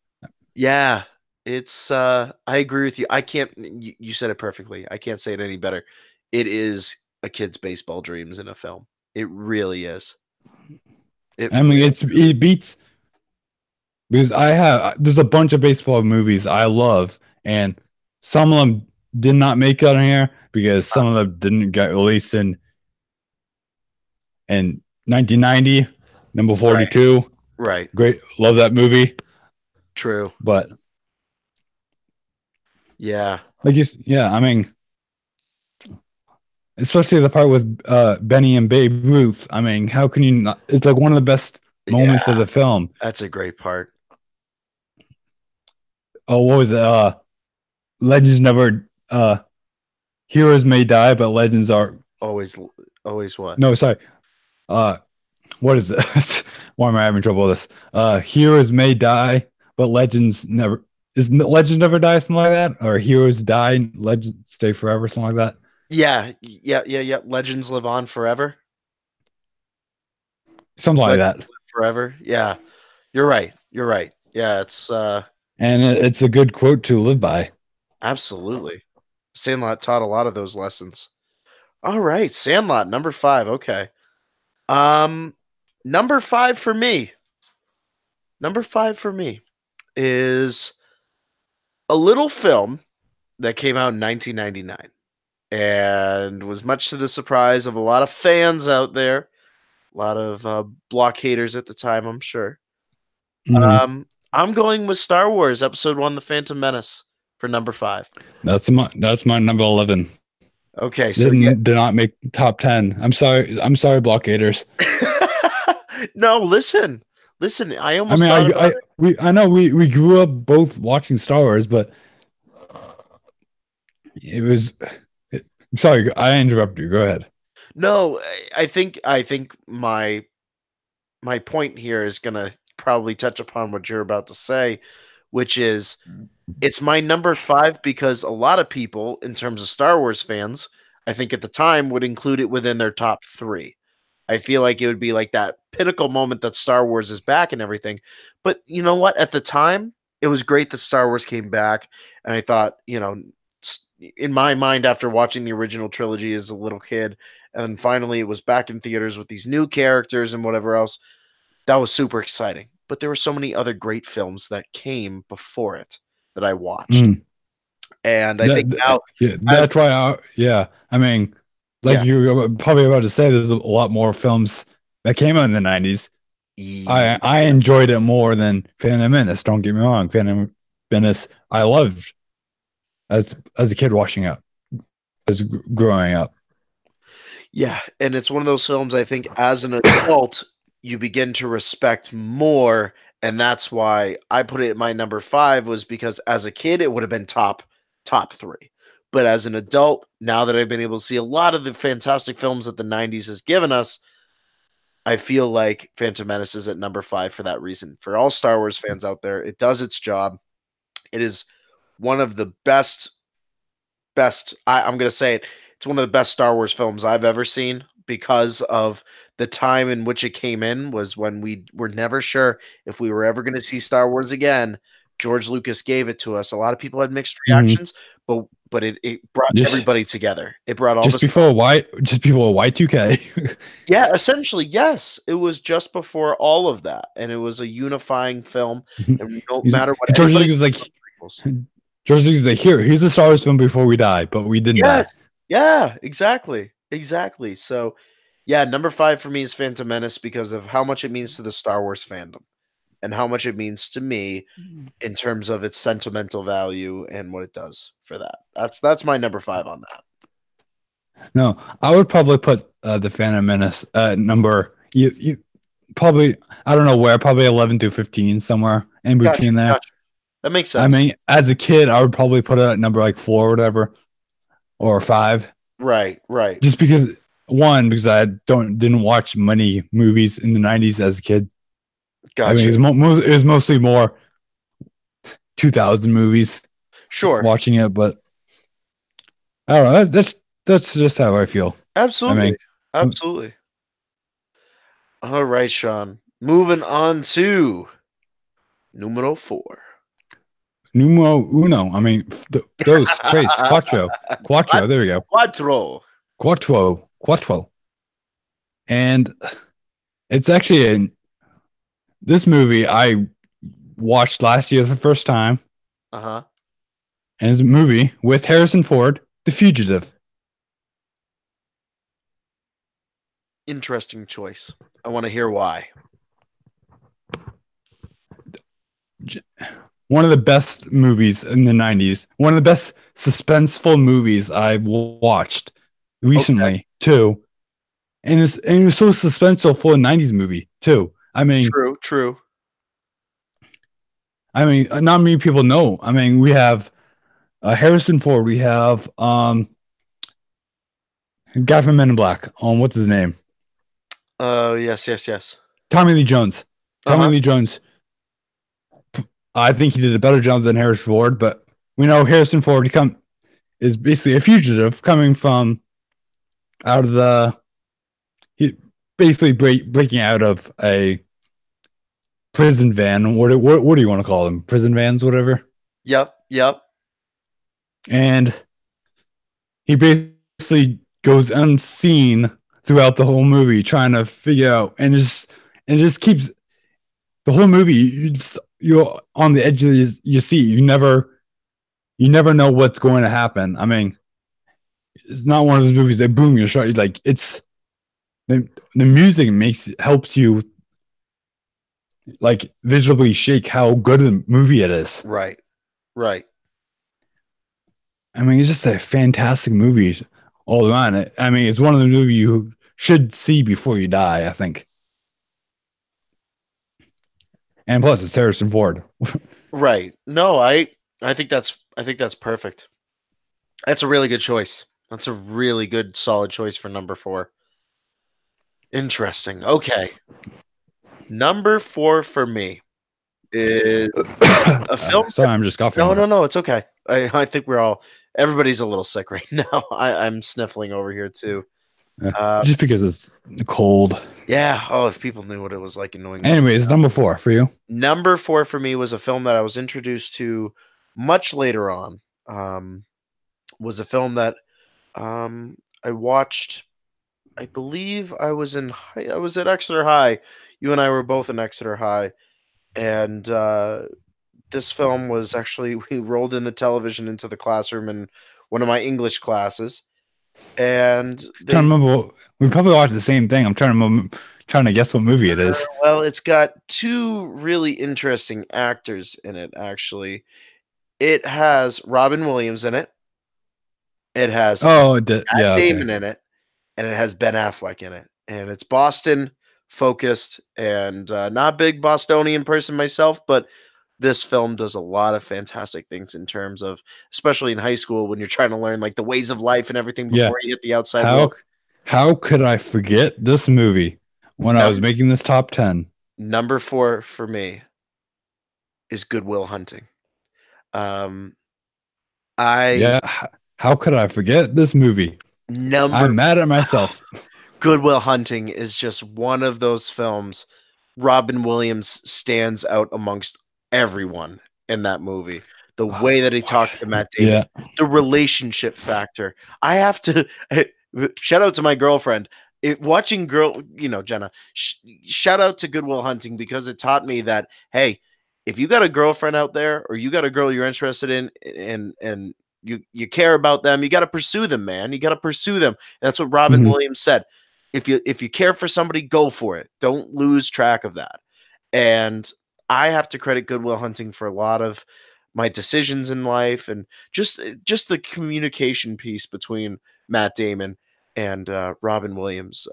Yeah, it's I agree with you. You said it perfectly. I can't say it any better. It is a kid's baseball dreams in a film. It really is. It beats, because there's a bunch of baseball movies I love, and some of them did not make it on here because some of them didn't get released in 1990. Number 42. Right. Great. Love that movie. True. But yeah. I mean, especially the part with Benny and Babe Ruth. I mean, how can you not? It's like one of the best moments of the film. That's a great part. Oh, what was it? Legends never. Heroes may die, but legends are always what? No, sorry. What is it? Why am I having trouble with this? Heroes may die, but legends never. Is legends never die, something like that? Or heroes die, legends stay forever, something like that? Yeah. Legends live on forever. Something like that. Forever. Yeah. You're right. Yeah, it's and it's a good quote to live by. Absolutely. Sandlot taught a lot of those lessons. All right, Sandlot, number 5. Okay. Number 5 for me. Number 5 for me is a little film that came out in 1999 and was much to the surprise of a lot of fans out there, a lot of blockaders at the time, I'm sure. Mm-hmm. I'm going with Star Wars Episode 1: The Phantom Menace for number 5. That's my number 11. Okay, so did not make top 10. I'm sorry, blockaders. No, listen. I almost. I know we grew up both watching Star Wars, but it was. Sorry, I interrupted you. Go ahead. No, I think my point here is gonna probably touch upon what you're about to say, which is it's my number 5 because a lot of people, in terms of Star Wars fans, I think at the time would include it within their top 3. I feel like it would be like that pinnacle moment that Star Wars is back and everything. But you know what? At the time, it was great that Star Wars came back, and I thought, in my mind, after watching the original trilogy as a little kid, and finally it was back in theaters with these new characters and whatever else, that was super exciting. But there were so many other great films that came before it that I watched. Mm. And I think now, Yeah, as that's why. Yeah, I mean, like yeah, you were probably about to say, there's a lot more films that came out in the '90s. I yeah, enjoyed it more than Phantom Menace. Don't get me wrong, Phantom Menace I loved as a kid watching it, growing up. yeah, and it's one of those films I think as an adult you begin to respect more, and that's why I put it at my number 5 was because as a kid it would have been top 3. But as an adult, now that I've been able to see a lot of the fantastic films that the 90s has given us, I feel like Phantom Menace is at number 5 for that reason. For all Star Wars fans out there, it does its job. It is one of the I'm going to say it. It's one of the best Star Wars films I've ever seen because of the time in which it came in was when we were never sure if we were ever going to see Star Wars again. George Lucas gave it to us. A lot of people had mixed Mhm. reactions, but it brought Just everybody together. It brought all just the before Y2K. yeah, essentially, yes. It was just before all of that, and it was a unifying film, and no matter what George anybody Lucas is says like about prequels. George Lucas is like, here's a Star Wars film before we die, but we didn't die. Yes. Yeah, exactly. Exactly. So, yeah, number 5 for me is Phantom Menace because of how much it means to the Star Wars fandom and how much it means to me in terms of its sentimental value and what it does for that. That's my number 5 on that. No, I would probably put the Phantom Menace number you probably I don't know where, probably 11 to 15 somewhere in Gotcha, between there. gotcha. That makes I sense. mean, as a kid, I would probably put it at number like 4 or whatever or 5, Right, right. just because because I didn't watch many movies in the '90s as a kid. I mean, Gotcha. it was mostly more 2000 movies Sure. watching it, but I don't know. That's just how I feel. I Absolutely. mean, Absolutely. All right, Sean. Moving on to numero 4. numero uno. I mean, those tres, quattro. There we go. Quattro. Quattro. And it's actually this movie I watched last year for the first time, Uh-huh. and it's a movie with Harrison Ford, The Fugitive. Interesting choice. I want to hear why. One of the best movies in the '90s. One of the best suspenseful movies I've watched Okay. recently too. And it was so suspenseful for a '90s movie too. True, true. Not many people know. I mean, we have Harrison Ford. We have the guy from Men in Black. What's his name? Yes, yes, yes. Tommy Lee Jones. Tommy Uh-huh. Lee Jones. I think he did a better job than Harrison Ford, but we know Harrison Ford is basically a fugitive coming from out of he basically breaking out of a prison van. What do you want to call them? Prison vans, whatever. Yep, yep. And he basically goes unseen throughout the whole movie, trying to figure out, and just keeps the whole movie. You're on the edge of your seat. You never know what's going to happen. I mean, it's not one of those movies that boom, you're shot. Like it's the music helps you like visibly shake how good a movie it is. Right. Right. I mean, it's just a fantastic movie all around. I mean, it's one of the movies you should see before you die, I think. And plus, it's Harrison Ford. Right. No, I think that's perfect. That's a really good choice. That's a really good solid choice for number 4. Interesting. Okay. Number 4 for me is a film. Sorry, I'm just coughing No, here. no, no. It's okay. I think everybody's a little sick right now. I'm sniffling over here too. Just because it's cold. Yeah. Oh, if people knew what it was like in New England. Anyways, number 4 for you. Number 4 for me was a film that I was introduced to much later on. Was a film that I watched. I believe I was at Exeter High. You and I were both in Exeter High, and this film was actually we rolled in the television into the classroom in one of my English classes, and Trying to remember, we probably watched the same thing. I'm trying to guess what movie it is. Well, it's got two really interesting actors in it. Actually, it has Robin Williams in it. It has Matt Damon in it, and it has Ben Affleck in it. And it's Boston focused, and not a big Bostonian person myself, but this film does a lot of fantastic things in terms of, especially in high school when you're trying to learn like the ways of life and everything before you hit the outside world. How could I forget this movie when I was making this top 10? Number 4 for me is Good Will Hunting. How could I forget this movie? I'm mad at myself. Good Will Hunting is just one of those films. Robin Williams stands out amongst everyone in that movie. The way that he talks to Matt Damon, the relationship factor. I have to shout out to my girlfriend. Watching Jenna, shout out to Good Will Hunting because it taught me that, hey, if you got a girlfriend out there or you got a girl you're interested in and you care about them, you got to pursue them, man. You got to pursue them. And that's what Robin Williams said. If you care for somebody, go for it. Don't lose track of that. And I have to credit Good Will Hunting for a lot of my decisions in life and just the communication piece between Matt Damon and Robin Williams.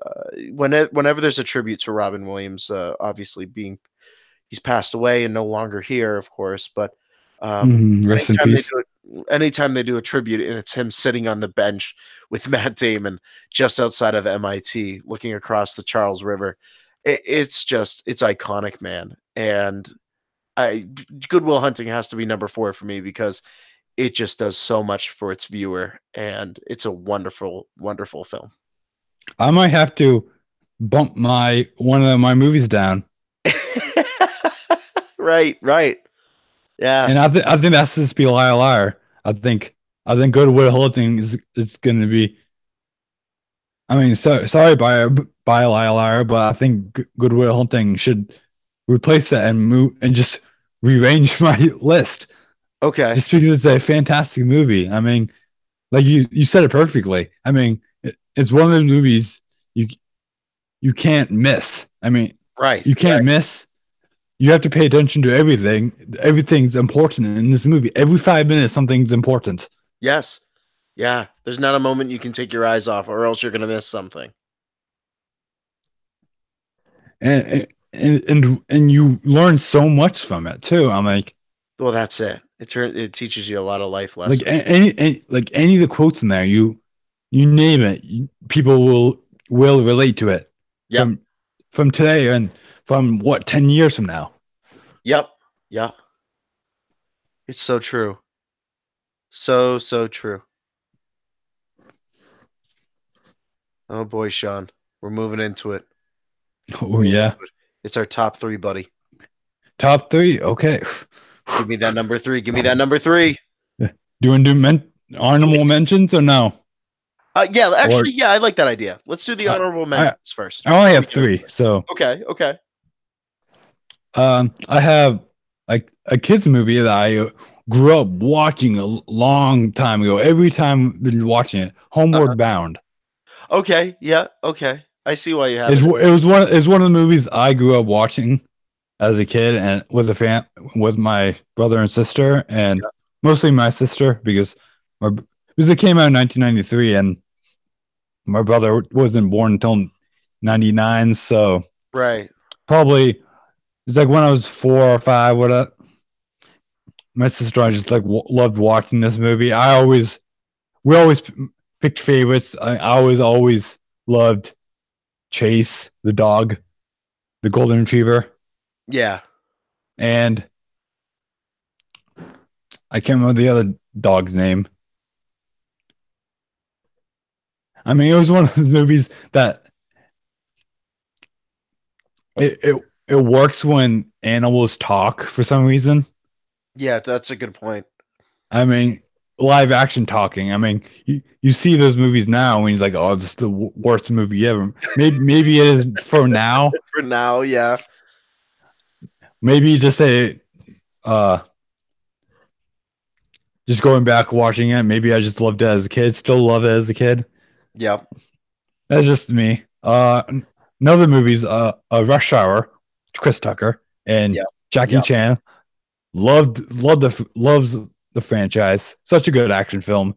Whenever there's a tribute to Robin Williams, obviously he's passed away and no longer here, of course, but rest in peace. Anytime they do a tribute and it's him sitting on the bench with Matt Damon just outside of MIT looking across the Charles River, it's iconic, man. And Good Will Hunting has to be number 4 for me because it just does so much for its viewer, and it's a wonderful, wonderful film. I might have to bump one of my movies down. Right. Yeah. And I think that's just be Liar Liar. I think Good Will Hunting is going to be. I mean, sorry by Liar Liar, but I think Good Will Hunting should replace that and move and just rearrange my list. Okay. Just because it's a fantastic movie. I mean, like you said it perfectly. I mean, it's one of the movies you can't miss. I mean, right. You can't miss. You have to pay attention to everything. Everything's important in this movie. Every 5 minutes, something's important. Yes. Yeah. There's not a moment you can take your eyes off, or else you're going to miss something. And you learn so much from it too. I'm like, well, that's it. It teaches you a lot of life lessons. Like any of the quotes in there, you name it, people will relate to it. Yep. From today and from 10 years from now. Yep. Yeah. It's so true. So true. Oh boy, Sean, we're moving into it. Oh yeah. It's our top 3, buddy. Top 3, okay. Give me that number 3. Give me that number 3. Do you want to do honorable mentions or no? Yeah, actually, I like that idea. Let's do the honorable mentions first. I only have 3, so okay. I have like a kids movie that I grew up watching a long time ago. Every time I've been watching it, Homeward Bound. Okay, yeah, okay. I see why you have it. It was one of the movies I grew up watching as a kid and with my brother and sister, and mostly my sister because it came out in 1993 and my brother wasn't born until 99, so right. Probably it's like when I was 4 or 5. My sister and I just like loved watching this movie. We always picked favorites. I always loved Chase, the dog, the golden retriever. Yeah. And I can't remember the other dog's name. I mean, it was one of those movies that it works when animals talk for some reason. Yeah, that's a good point. I mean, live action talking. I mean, you see those movies now when he's like, "Oh, this is the worst movie ever." Maybe it is for now. For now, yeah. Maybe just say, uh, just going back watching it. Maybe I just loved it as a kid. Still love it as a kid. Yeah. That's just me. Another movies, Rush Hour, Chris Tucker and Yeah. Jackie Yeah. Chan. Loves the franchise. Such a good action film.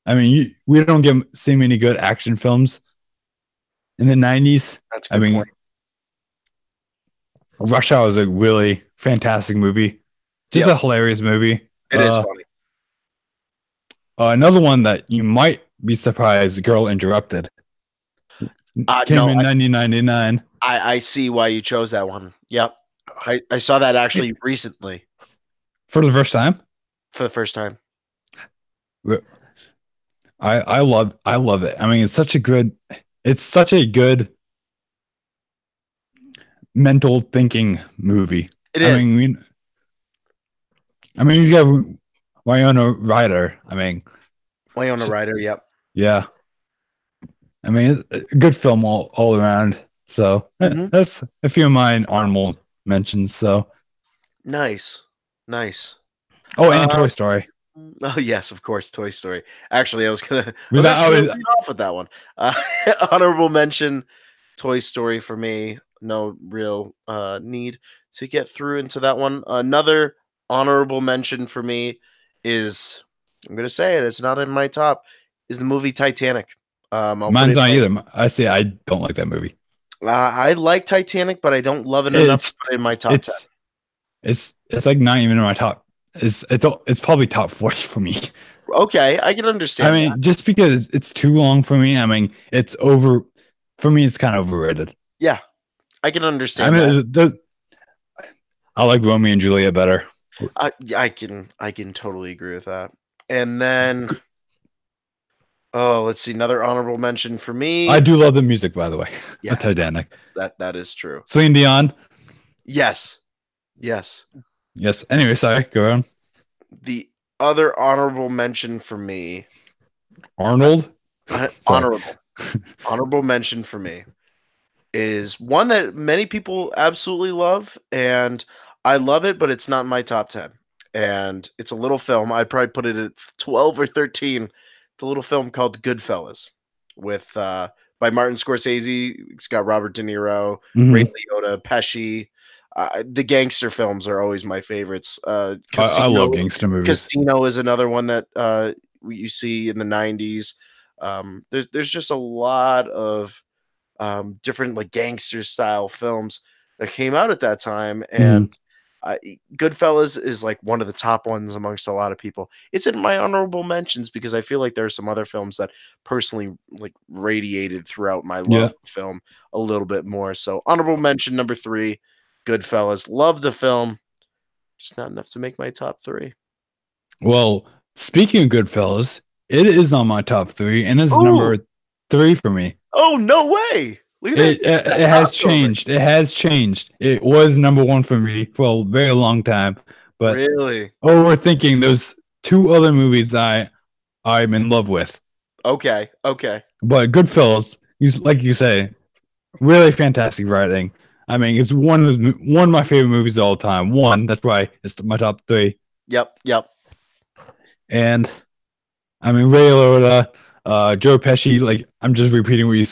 I mean, we don't see many good action films in the 90s. That's a good point. Rush Hour is a really fantastic movie. Just a hilarious movie. It is funny. Another one that you might be surprised, Girl Interrupted. Came in 1999. I see why you chose that one. Yep. I saw that actually recently. For the first time? For the first time. I love it. I mean, it's such a good mental thinking movie. It is. I mean, you have Winona Ryder. Winona Ryder, yep. Yeah. I mean, it's a good film all around. So that's a few of mine honorable mentions. So nice. Oh, and Toy Story. Oh yes, of course, Toy Story. Actually, I was gonna lead off with that one. Honorable mention, Toy Story for me. No real need to get through into that one. Another honorable mention for me is, I'm gonna say it. It's not in my top. Is the movie Titanic. Mine's not either. I say I don't like that movie. I like Titanic, but I don't love it enough to put it in my top 10. It's like not even in my top. It's probably top 40 for me. Okay, I can understand. I mean, just because it's too long for me. I mean, it's over for me. It's kind of overrated. Yeah, I can understand. I mean, I like Romeo and Juliet better. I can totally agree with that. And then, let's see, another honorable mention for me. I do love the music, by the way. Yeah, Titanic. That is true. Celine Dion. Yes. Anyway, sorry, go on. The other honorable mention for me, Arnold. Honorable mention for me is one that many people absolutely love, and I love it, but it's not in my top 10. And it's a little film. I'd probably put it at 12 or 13. The little film called Goodfellas with by Martin Scorsese. It's got Robert De Niro, Ray Liotta, Pesci. The gangster films are always my favorites. I love gangster movies. Casino is another one that you see in the 90s. There's just a lot of different like gangster style films that came out at that time, and Goodfellas is like one of the top ones amongst a lot of people. It's in my honorable mentions because I feel like there are some other films that personally like radiated throughout my love of film a little bit more. So honorable mention number 3, Goodfellas. Love the film, just not enough to make my top 3. Well, speaking of Goodfellas, it is on my top 3 and it's number 3 for me. Oh, no way. Look at it has changed. It has changed. It was number 1 for me for a very long time, but really overthinking those 2 other movies I'm in love with. Okay. But Goodfellas, like you say, really fantastic writing. I mean, it's one of my favorite movies of all time. That's why it's my top 3. Yep. And I mean, Ray Liotta, Joe Pesci. Like, I'm just repeating what you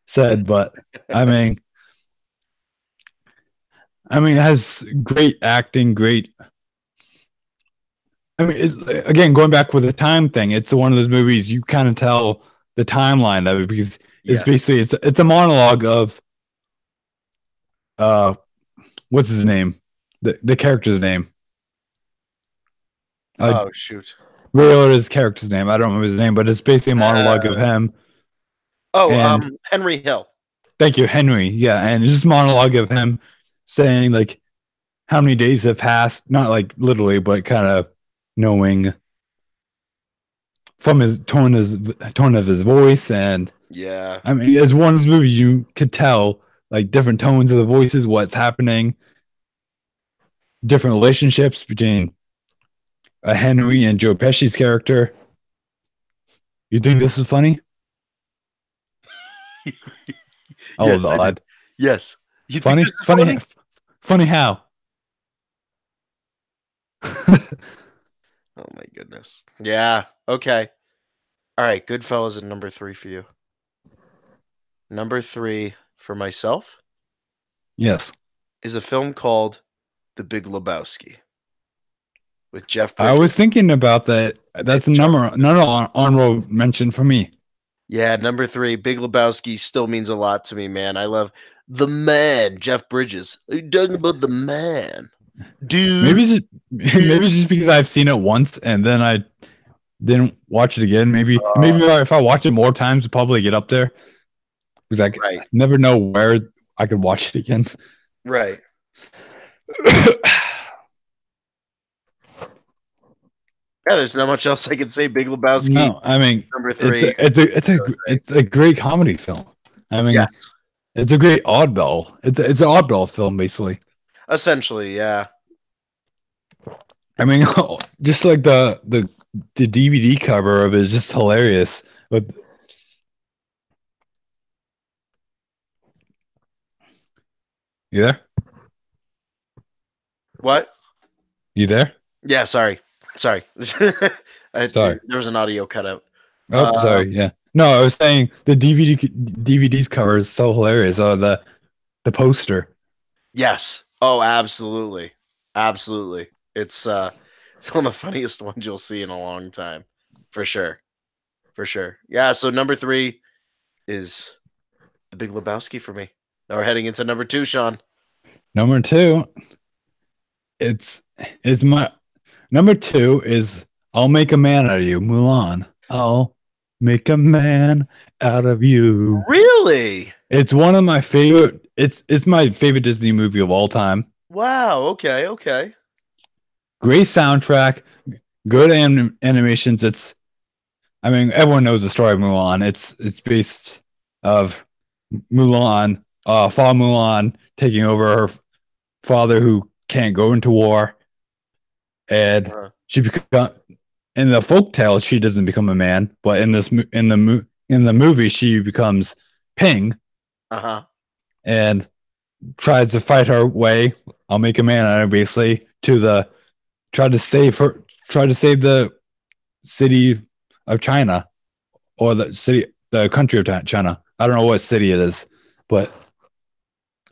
said, but I mean, it has great acting, great. I mean, it's again going back with the time thing. It's one of those movies you kind of tell the timeline of it because it's basically it's a monologue of what's his name, the character's name. Oh shoot, Ray Liotta's character's name. I don't remember his name, but it's basically a monologue of him. Henry Hill. Thank you, Henry. Yeah, and just monologue of him saying like how many days have passed, not like literally, but kind of knowing from his tone of his voice. And Yeah. I mean, as one of those movies, you could tell like different tones of the voices, what's happening, different relationships between Henry and Joe Pesci's character. You think this is funny? Oh, Yes, I do. God. Yes. You think Funny? this is funny? Funny how? Oh my goodness. Yeah. Okay. All right. Goodfellas at number 3 for you. Number 3 for myself Yes. is a film called The Big Lebowski with Jeff I Bridges was thinking about that. and That's a Charlie number, Sheen. not an honorable mention for me. Yeah, number 3, Big Lebowski still means a lot to me, man. I love the man, Jeff Bridges. Are you talking about the man? Maybe Dude, it's just, maybe it's just because I've seen it once and then I didn't watch it again. Maybe if I watch it more times, it'll probably get up there. Because I right, never know where I could watch it again. right. Yeah, there's not much else I can say. Big Lebowski, No, I mean number 3. Really great. it's a great comedy film. I mean, Yes, it's a great oddball. It's an oddball film basically. essentially, yeah. I mean, just like the DVD cover of it is just hilarious. But you there? What? You there? Yeah, sorry. Sorry. There was an audio cutout. Oh, Um, sorry. Yeah. No, I was saying the DVD's cover is so hilarious. Oh, the poster. yes. Oh, absolutely, absolutely. It's one of the funniest ones you'll see in a long time, for sure, for sure. Yeah. So number 3 is The Big Lebowski for me. Now we're heading into number 2, Sean. Number two, it's it's my number two is I'll make a man out of you, Mulan. I'll make a man out of you. Really? It's one of my favorite. It's my favorite Disney movie of all time. Wow. Okay. Okay. Great soundtrack, good animations. I mean, everyone knows the story of Mulan. It's based of Mulan, Fa Mulan taking over her father who can't go into war, and Uh she become in the folk tale she doesn't become a man, but in the movie she becomes Ping huh. and tries to fight her way. I'll make a man out of her, basically to the try to save her, try to save the city of China or the country of China. I don't know what city it is, but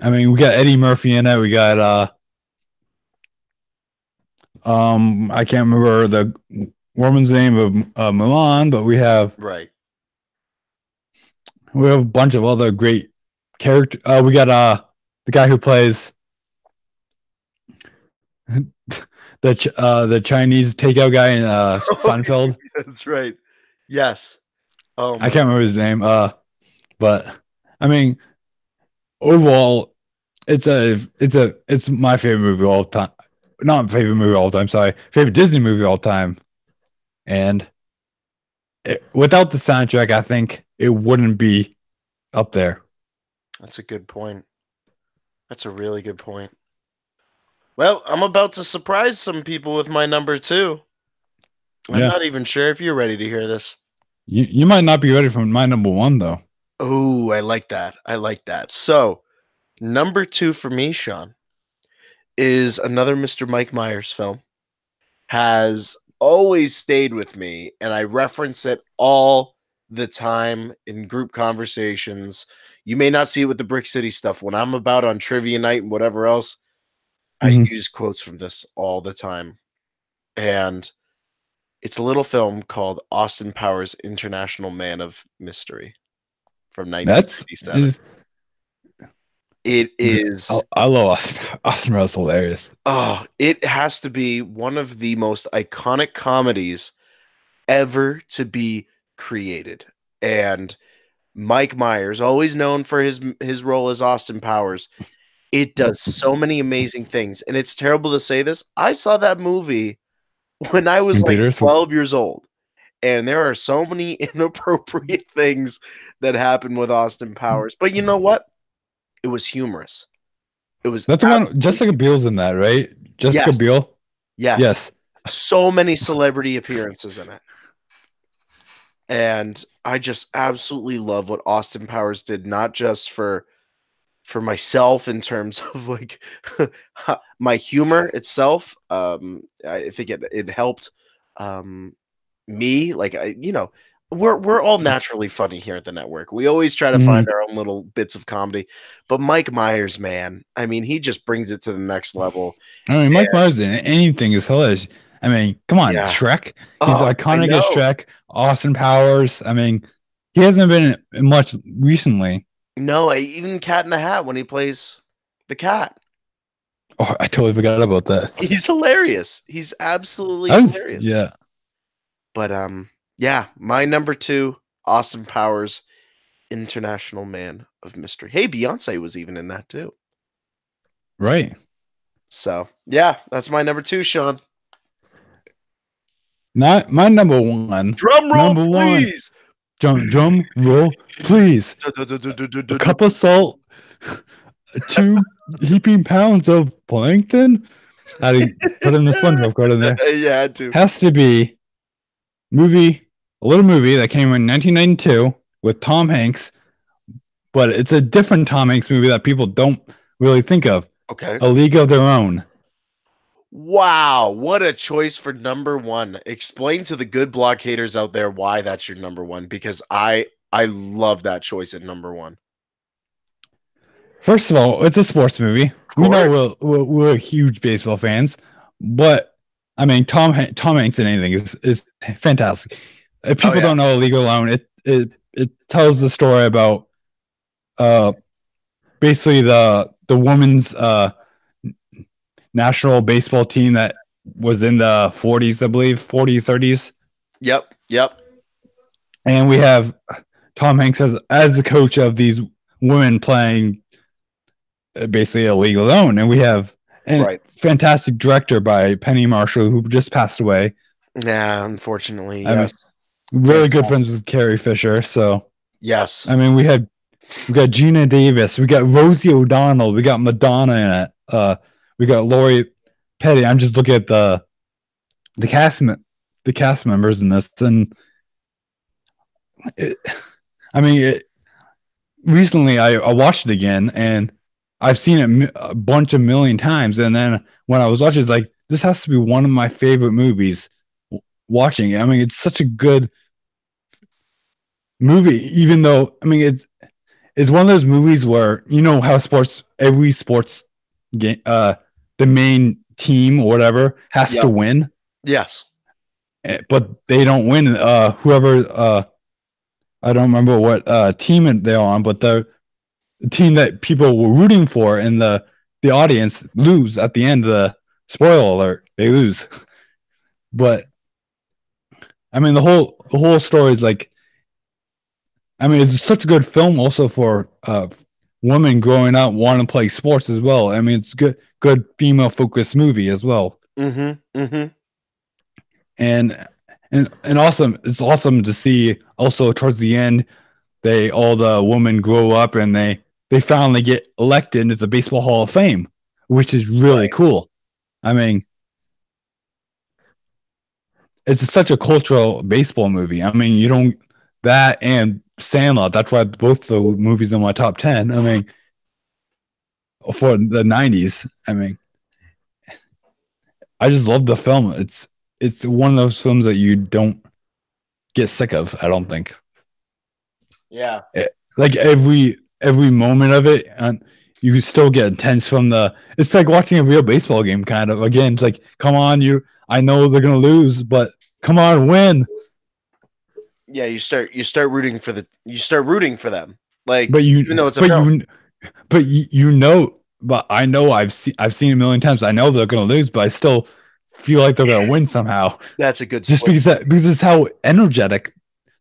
I mean, we got Eddie Murphy in it. We got I can't remember the woman's name of Mulan, but Right. we have a bunch of other great characters. We got the guy who plays the Chinese takeout guy in Seinfeld. That's right. Yes. Oh I my. can't remember his name. But I mean, overall, it's my favorite movie of all time. Not favorite movie of all time. Sorry, favorite Disney movie of all time. And without the soundtrack, I think it wouldn't be up there. That's a good point. That's a really good point. Well, I'm about to surprise some people with my number 2. I'm Yeah, not even sure if you're ready to hear this. you might not be ready for my number one though. Oh, I like that. I like that. So, number 2 for me, Sean, is another Mr. Mike Myers film. Has always stayed with me, and I reference it all the time in group conversations. You may not see it with the Brick City stuff. When I'm about on trivia night and whatever else, I Mm-hmm. use quotes from this all the time. And it's a little film called Austin Powers International Man of Mystery from That's 1997. It is I love Austin Powers, hilarious. oh, it has to be one of the most iconic comedies ever to be created. And Mike Myers, always known for his role as Austin Powers. It does so many amazing things, and it's terrible to say this. I saw that movie when I was In like theaters? 12 years old, and there are so many inappropriate things that happen with Austin Powers. But you know what? It was humorous. It was That's the one. Jessica Biel's in that, right? Jessica yes, Biel. yes. So many celebrity appearances in it. And I just absolutely love what Austin Powers did, not just for myself in terms of like my humor itself. I think it helped me. Like we're all naturally funny here at the network. We always try to find our own little bits of comedy. But Mike Myers, man, I mean, he just brings it to the next level. I mean, Mike Myers in anything is hilarious. I mean, come on, Yeah. Shrek. He's iconic as Shrek. Austin Powers. I mean, he hasn't been in much recently. No, even Cat in the Hat when he plays the cat. Oh, I totally forgot about that. He's hilarious. He's absolutely hilarious. Yeah. But yeah, my number 2, Austin Powers, International Man of Mystery. Hey, Beyonce was even in that too. Right. So yeah, that's my number 2, Sean. Not my number 1. Drum roll, please. Drum roll, please. A cup of salt, 2 heaping pounds of plankton. I didn't put in the SpongeBob card in there. Yeah, I had to. Has to be a little movie that came in 1992 with Tom Hanks, but it's a different Tom Hanks movie that people don't really think of. Okay. A League of Their Own. Wow, what a choice for number 1. Explain to the good blockaders out there why that's your number 1, because I love that choice at number 1. First of all, it's a sports movie. We know we're huge baseball fans, but I mean, Tom Hanks in anything is fantastic. If people don't know A League Alone, it tells the story about basically the women's national baseball team that was in the 40s, I believe, 40s, 30s. Yep. And we have Tom Hanks as the coach of these women playing basically A League Alone, and we have a fantastic director by Penny Marshall, who just passed away. Yeah, unfortunately, yes. Really good friends with Carrie Fisher, so yes. I mean, we got Gina Davis, we got Rosie O'Donnell, we got Madonna in it, we got Lori Petty. I'm just looking at the cast members in this, and recently I watched it again, and I've seen it a bunch of million times, and then when I was watching, it's like, this has to be one of my favorite movies. Watching it, I mean, it's such a good movie, even though it's one of those movies where, you know how every sports game, the main team or whatever has to win. Yes, but they don't win. Whoever I don't remember what team they're on, but the team that people were rooting for and the audience lose at the end of the spoiler alert. They lose. But I mean, the whole story is like, I mean, it's such a good film also for women growing up wanting to play sports as well. I mean, it's good female focused movie as well. And awesome. It's awesome to see also towards the end, all the women grow up and they finally get elected into the Baseball Hall of Fame, which is really cool. I mean, it's such a cultural baseball movie. I mean, you don't that and Sandlot. That's why both the movies in my top 10. I mean, for the 90s. I mean, I just love the film. It's one of those films that you don't get sick of, I don't think. Yeah. Like every moment of it, and you still get intense from it's like watching a real baseball game kind of. Again, it's like, come on, I know they're going to lose, but come on, win. Yeah, you start rooting for them. Like, but even though it's a film. But I know I've seen it a million times. I know they're going to lose, but I still feel like they're going to win somehow. That's a good just because it's how energetic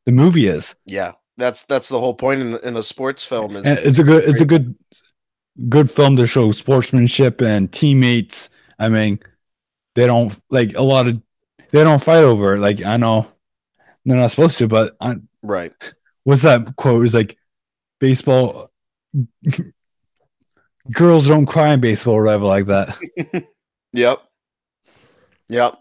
the movie is. Yeah. That's the whole point in a sports film is And it's a good film to show sportsmanship and teammates. I mean, they don't like a lot of they don't fight over it. Like I know they're not supposed to, but right. What's that quote? It's like baseball girls don't cry in baseball or whatever like that. Yep. Yep.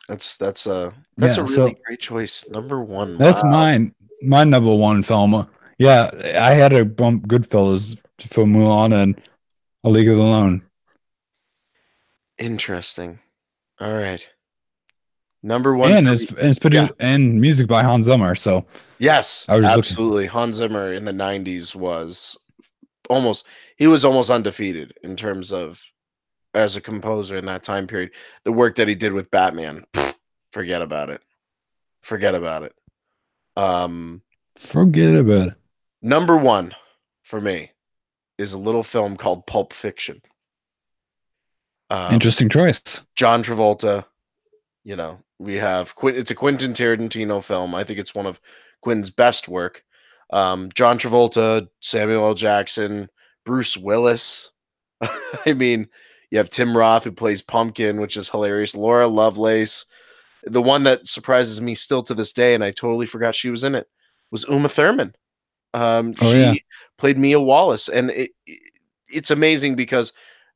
That's a Yeah, really so great choice. Number one. that's Wow. my number one film. Yeah, I had to bump Goodfellas for Mulan and A League of Their Own. Interesting. All right. Number one And for me. it's Yeah. produced and music by Hans Zimmer. So Yes, I was just looking. absolutely. Hans Zimmer in the 90s was almost he was almost undefeated in terms of as a composer in that time period. The work that he did with Batman, forget about it. Forget about it. Um, Forget about it. Number one for me is a little film called Pulp Fiction. Interesting choice. John Travolta, you know, we have it's a Quentin Tarantino film. I think it's one of Quentin's best work. John Travolta, Samuel L. Jackson, Bruce Willis. I mean, you have Tim Roth who plays Pumpkin, which is hilarious. Laura Lovelace. The one that surprises me still to this day, and I totally forgot she was in it, was Uma Thurman. Oh yeah. She played Mia Wallace, and it's amazing because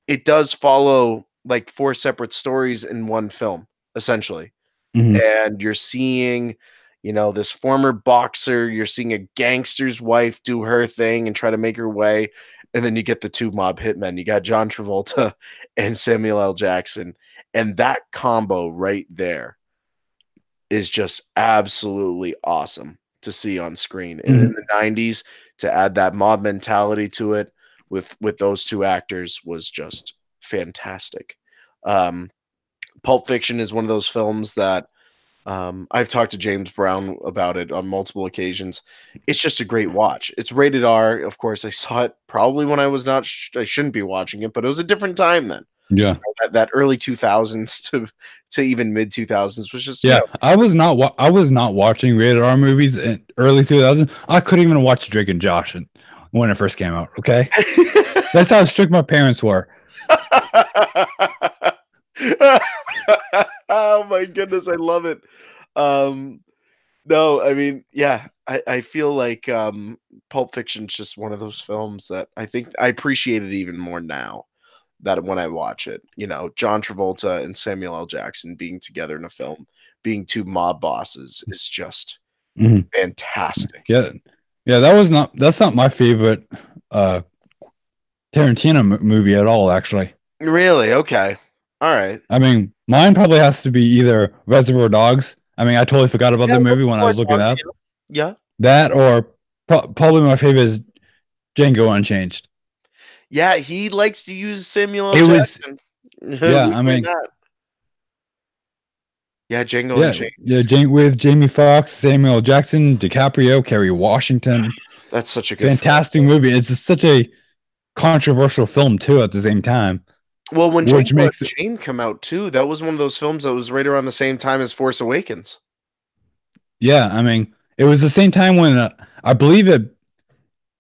it does follow like 4 separate stories in one film, essentially. Mm-hmm. And you're seeing, you know, this former boxer, you're seeing a gangster's wife do her thing and try to make her way. And then you get the 2 mob hitmen. You got John Travolta and Samuel L. Jackson. And that combo right there is just absolutely awesome to see on screen. And in the 90s, to add that mob mentality to it with those 2 actors was just fantastic. Pulp Fiction is one of those films that I've talked to James Brown about it on multiple occasions. It's just a great watch. It's rated R. Of course, I saw it probably when I was not. I shouldn't be watching it, but it was a different time then. Yeah. That early 2000s to even mid 2000s was just yeah. I was not watching rated R movies in early 2000s. I couldn't even watch Drake and Josh when it first came out. Okay, that's how strict my parents were. Oh my goodness, I love it. No, I mean, yeah, I feel like Pulp Fiction's just one of those films that I think I appreciate it even more now that when I watch it. You know, John Travolta and Samuel L. Jackson being together in a film, being 2 mob bosses is just fantastic. Yeah. Yeah, that's not my favorite Tarantino movie at all, actually. Really? Okay. All right. I mean, mine probably has to be either Reservoir Dogs. I mean, I totally forgot about the movie when I was looking up. Yeah. That or probably my favorite is Django Unchanged. Yeah, he likes to use Samuel L. Jackson. Yeah, I mean, yeah, Django Unchained. Yeah, with Jamie Foxx, Samuel L. Jackson, DiCaprio, Kerry Washington. That's such a good fantastic movie. It's such a controversial film too at the same time. Well, when Django Unchained come out too, that was one of those films that was right around the same time as Force Awakens. Yeah, I mean, it was the same time when I believe it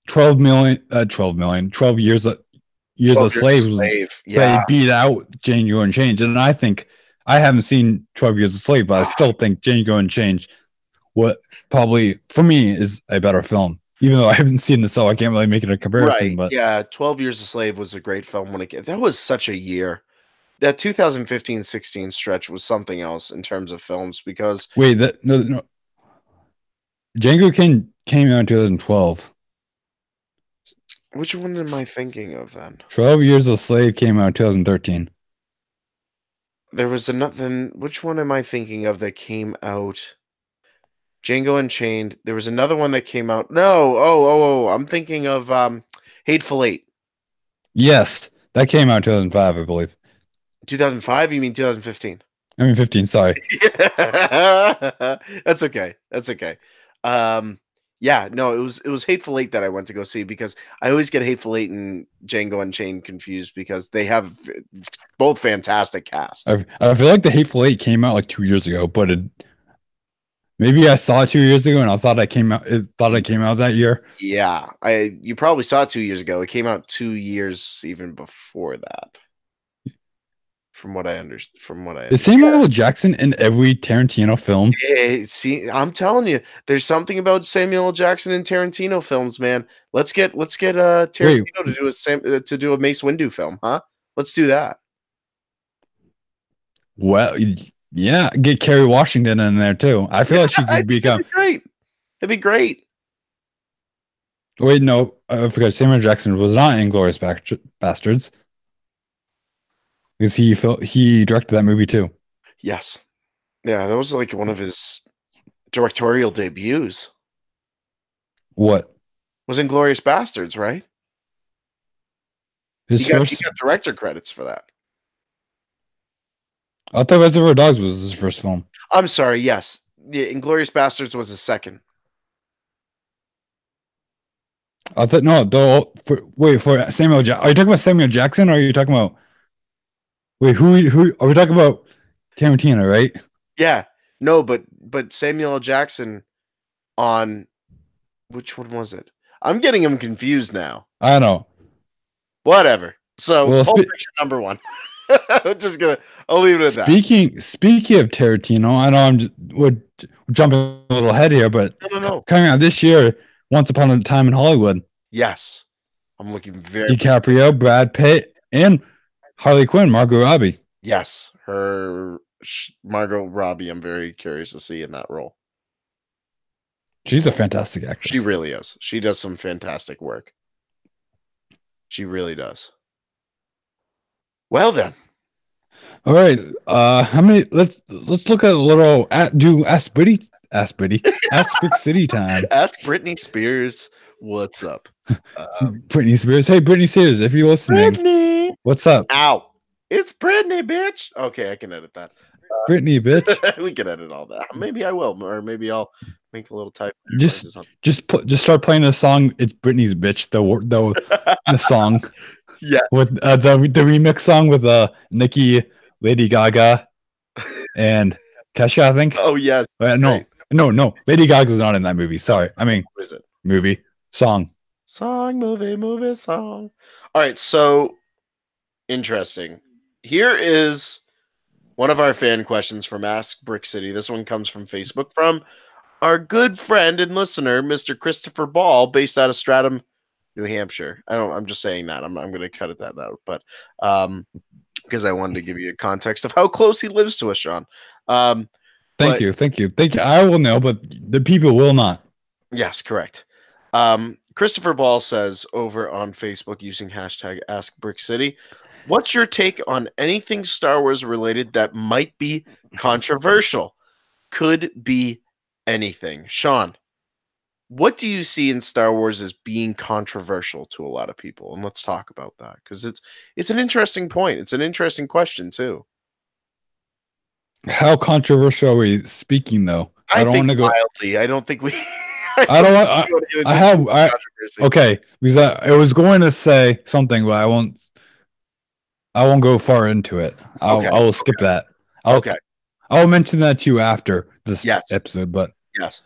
12 years a slave was yeah. beat out Django Unchained. And I think I haven't seen 12 Years a Slave, but I still think Django Unchained what probably for me is a better film. Even though I haven't seen it, so I can't really make it a comparison. Right. But yeah, 12 Years a Slave was a great film when it came. That was such a year. That 2015-16 stretch was something else in terms of films because wait, no. Django came out in 2012. Which one am I thinking of then? 12 Years a Slave came out in 2013. There was another. Which one am I thinking of that came out? Django Unchained. There was another one that came out. No, I'm thinking of Hateful Eight. Yes, that came out in 2005, I believe. 2005? You mean 2015? I mean 15. Sorry. That's okay. That's okay. Yeah, no, it was Hateful Eight that I went to go see because I always get Hateful Eight and Django Unchained confused because they have both fantastic casts. I feel like the Hateful Eight came out like 2 years ago, but Maybe I saw it 2 years ago and I thought I came out. It thought I came out that year. Yeah, you probably saw it 2 years ago. It came out 2 years even before that. From what I understand. Is Samuel L. Jackson in every Tarantino film? See, I'm telling you, there's something about Samuel L. Jackson in Tarantino films, man. Let's get Tarantino to do a Mace Windu film, huh? Let's do that. Well, yeah, get Kerry Washington in there too. I feel like she could become great. It'd be great. Wait, no, I forgot. Samuel Jackson was not in Glorious Bastards because he directed that movie too. Yes, yeah, that was like one of his directorial debuts. What was Inglourious Bastards, right? He got director credits for that. I thought Reservoir Dogs was his first film. I'm sorry. Yes, Inglourious Bastards was his second. I thought no. For Samuel Jackson, are you talking about Samuel Jackson, or are you talking about? Wait, who are we talking about? Tarantino, right? Yeah, no, but Samuel L. Jackson on which one was it? I'm getting him confused now. I know. Whatever. So Pulp Fiction number one. I'll leave it at that. Speaking of Tarantino, I know we're jumping a little ahead here, but no. Coming out this year, Once Upon a Time in Hollywood. Yes, I'm looking very DiCaprio, Brad Pitt, and Harley Quinn, Margot Robbie. Yes, Margot Robbie. I'm very curious to see in that role. She's a fantastic actress. She really is. She does some fantastic work. She really does. Well then. All right. How many? Let's look at a little. Ask Brick City time. Ask Britney Spears what's up. Britney Spears. Hey, Britney Spears, if you're listening, Britney, what's up? Ow! It's Britney, bitch. Okay, I can edit that. Britney, bitch. We can edit all that. Maybe I will, or maybe I'll make a little type. Just start playing the song. It's Britney's bitch. The song. Yeah. With the remix song with Nicki, Lady Gaga, and Kesha, I think. Oh yes. No. Lady Gaga's not in that movie. Sorry. I mean, what is it? Movie. Song. Movie, song. All right, so interesting. Here is one of our fan questions from Ask Brick City. This one comes from Facebook from our good friend and listener, Mr. Christopher Ball, based out of Stratham, New Hampshire. I'm just saying that. I'm going to cut that out, but because I wanted to give you a context of how close he lives to us, Sean. Thank you. I will know, but the people will not. Yes, correct. Christopher Ball says over on Facebook using hashtag AskBrickCity, what's your take on anything Star Wars related that might be controversial? Could be anything. Sean, what do you see in Star Wars as being controversial to a lot of people? And let's talk about that, because it's an interesting point. It's an interesting question too. How controversial are we speaking, though? I don't want to go wildly. I don't think we. Okay, because I was going to say something, but I won't go far into it. I will skip that. I'll mention that to you after this episode. But yes,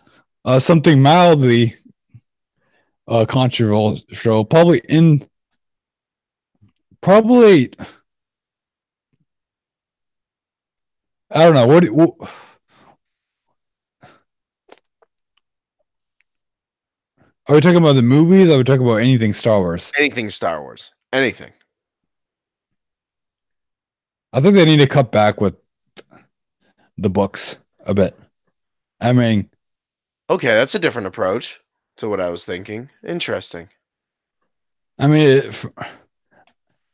something mildly controversial, probably. I don't know what. Are we talking about the movies? Or are we talking about anything Star Wars? Anything Star Wars. Anything. I think they need to cut back with the books a bit. I mean, okay, that's a different approach to what I was thinking. Interesting. I mean,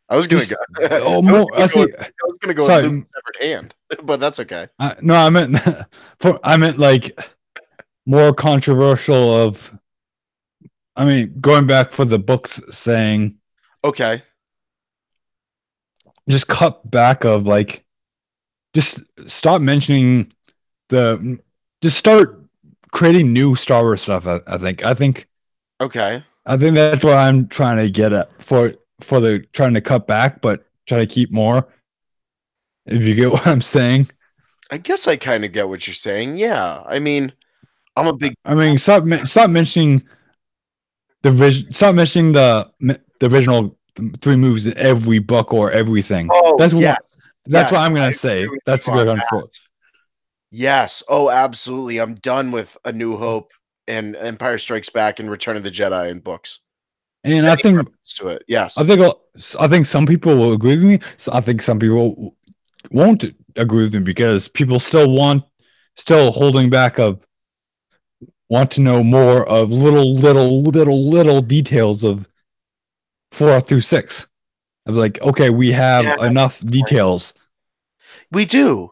I was gonna go. I was gonna go with Luke's severed hand, but that's okay. No, I meant like more controversial of. I mean, going back for the books, saying, okay, just cut back of like, just stop mentioning just start creating new Star Wars stuff. I think. Okay. I think that's what I'm trying to get at for the trying to cut back, but try to keep more. If you get what I'm saying. I guess I kind of get what you're saying. Yeah. I mean, I'm a big. I mean, stop mentioning stop mentioning the original three moves in every book or everything. Oh That's yes, what. That's what yes, I'm I gonna agree say. with That's a you on good one that. for. Yes. Oh, absolutely. I'm done with A New Hope and Empire Strikes Back and Return of the Jedi in books. And Any reference to it. I Yes. think I think some people will agree with me. So I think some people won't agree with me because people still holding back of want to know more of little details of 4 through 6. I was like, okay, we have Yeah, enough details. we do.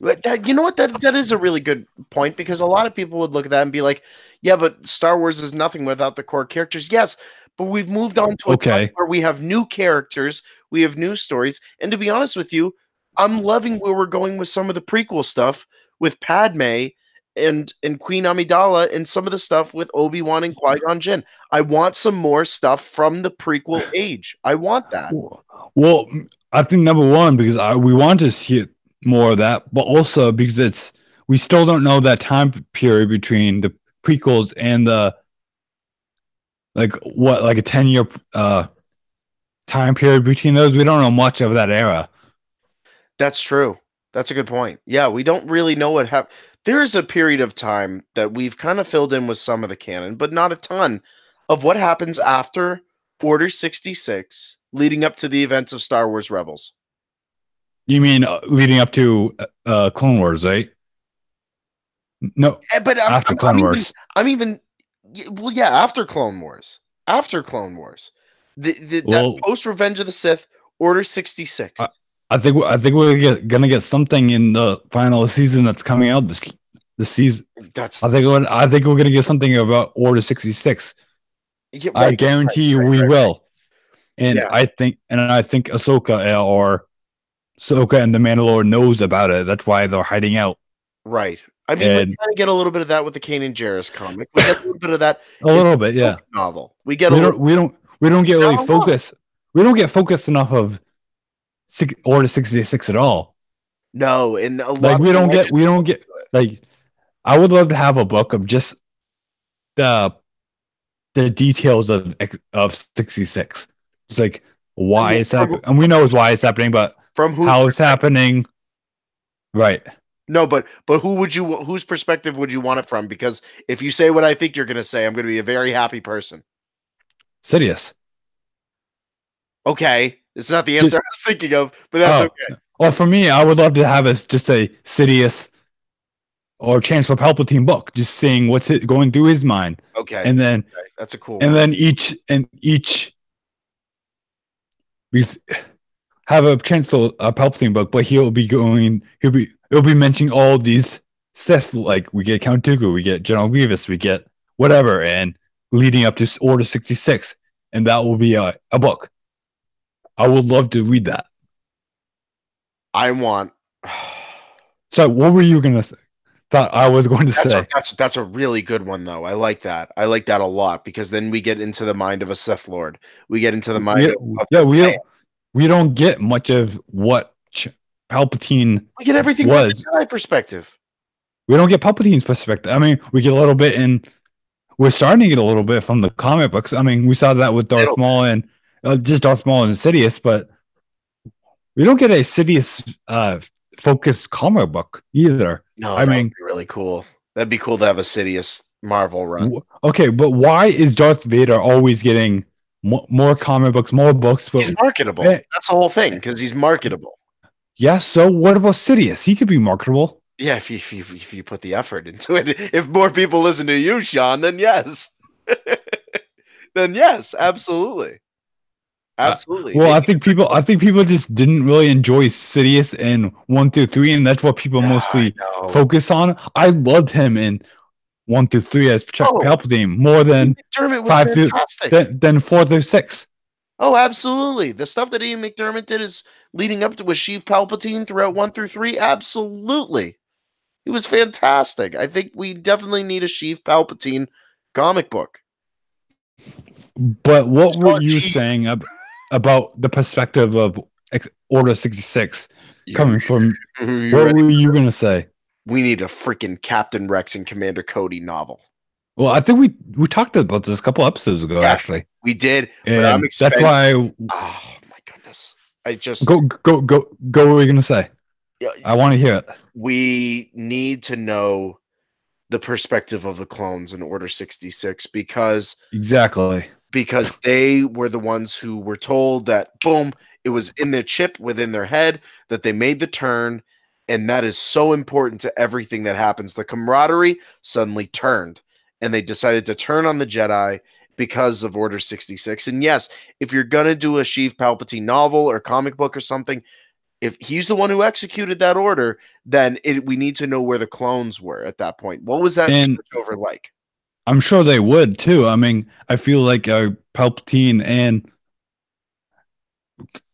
You know what? That is a really good point because a lot of people would look at that and be like, "Yeah, but Star Wars is nothing without the core characters." Yes, but we've moved on to a time Okay, where we have new characters, we have new stories, and to be honest with you, I'm loving where we're going with some of the prequel stuff with Padme and Queen Amidala and some of the stuff with Obi-Wan and Qui-Gon Jinn. I want some more stuff from the prequel age. I want that. well, I think number one because we want to see more of that, but also because we still don't know that time period between the prequels and the like a 10-year time period between those. We don't know much of that era. That's true. That's a good point. Yeah, we don't really know what happened. There's a period of time that we've kind of filled in with some of the canon, but not a ton of what happens after Order 66, leading up to the events of Star Wars Rebels. You mean leading up to Clone Wars, right? No, But after Clone Wars. well, yeah, after Clone Wars. After Clone Wars. That Well, post Revenge of the Sith, Order 66. I think we're gonna get something in the final season that's coming out this season. That's I think we're gonna get something about Order 66. yeah, I right, guarantee you we will. And yeah, I think Ahsoka and the Mandalore knows about it. That's why they're hiding out. right. I mean, we And kind of get a little bit of that with the Kanan Jarrus comic. We get a little bit of that a in little the bit, yeah. Ahsoka novel. We get a little, We don't get really not a lot. focused. We don't get focused enough of Order 66 at all. No, and a Like lot of the legend we don't get like I would love to have a book of just the the details of 66. It's like why it's happening, and we know why it's happening, but from whose how it's happening, right? no, but whose perspective would you want it from? Because if you say what I think you're going to say, I'm going to be a very happy person. Sidious. Okay, it's not the answer I was thinking of, but that's okay. Well, for me, I would love to have us just a Sidious or Chancellor Palpatine book, just seeing what's going through his mind. Okay, and then okay. That's a cool. And one. then each we have a Chancellor Palpatine book, but he'll be mentioning all these Sith, like we get Count Dooku, we get General Grievous, we get whatever, and leading up to Order 66, and that will be a book. I would love to read that. I want. So, what were you gonna say? Thought I was going to say? That's a really good one, though. I like that. I like that a lot because then we get into the mind of a Sith Lord. We get into the mind of we don't get much of what Palpatine. We get everything from the Jedi perspective. We don't get Palpatine's perspective. I mean, we get a little bit in. We're starting to get a little bit from the comic books. I mean, we saw that with Darth Maul and just Darth Maul and Sidious, but we don't get a Sidious focused comic book either. No, I mean, would be really cool. That'd be cool to have a Sidious Marvel run. Okay, but why is Darth Vader always getting more comic books, more books? But he's marketable. That's the whole thing because he's marketable. Yeah. So what about Sidious? He could be marketable. Yeah, if you put the effort into it. If more people listen to you, Sean, then yes. Then yes, absolutely. Absolutely. Well, I think people just didn't really enjoy Sidious in 1 through 3, and that's what people mostly focus on. I loved him in 1 through 3 as Palpatine more than McDermott was 5 than 4 through 6. Oh, absolutely. The stuff that Ian McDermott did is leading up to with Sheev Palpatine throughout 1 through 3. Absolutely. It was fantastic. I think we definitely need a Sheev Palpatine comic book. But what were you saying about the perspective of Order 66 coming from? What were you going to say? We need a freaking Captain Rex and Commander Cody novel. Well, I think we talked about this a couple episodes ago, actually. We did, but and that's why. Oh my goodness! I just go. What were you gonna say? I want to hear it. We need to know the perspective of the clones in Order 66 because they were the ones who were told that boom, it was in their chip within their head that they made the turn, and that is so important to everything that happens. The camaraderie suddenly turned, and they decided to turn on the Jedi because of Order 66. And yes, if you're gonna do a Sheev Palpatine novel or comic book or something, if he's the one who executed that order, then we need to know where the clones were at that point. What was that switch over like? I'm sure they would too. I mean, I feel like Palpatine and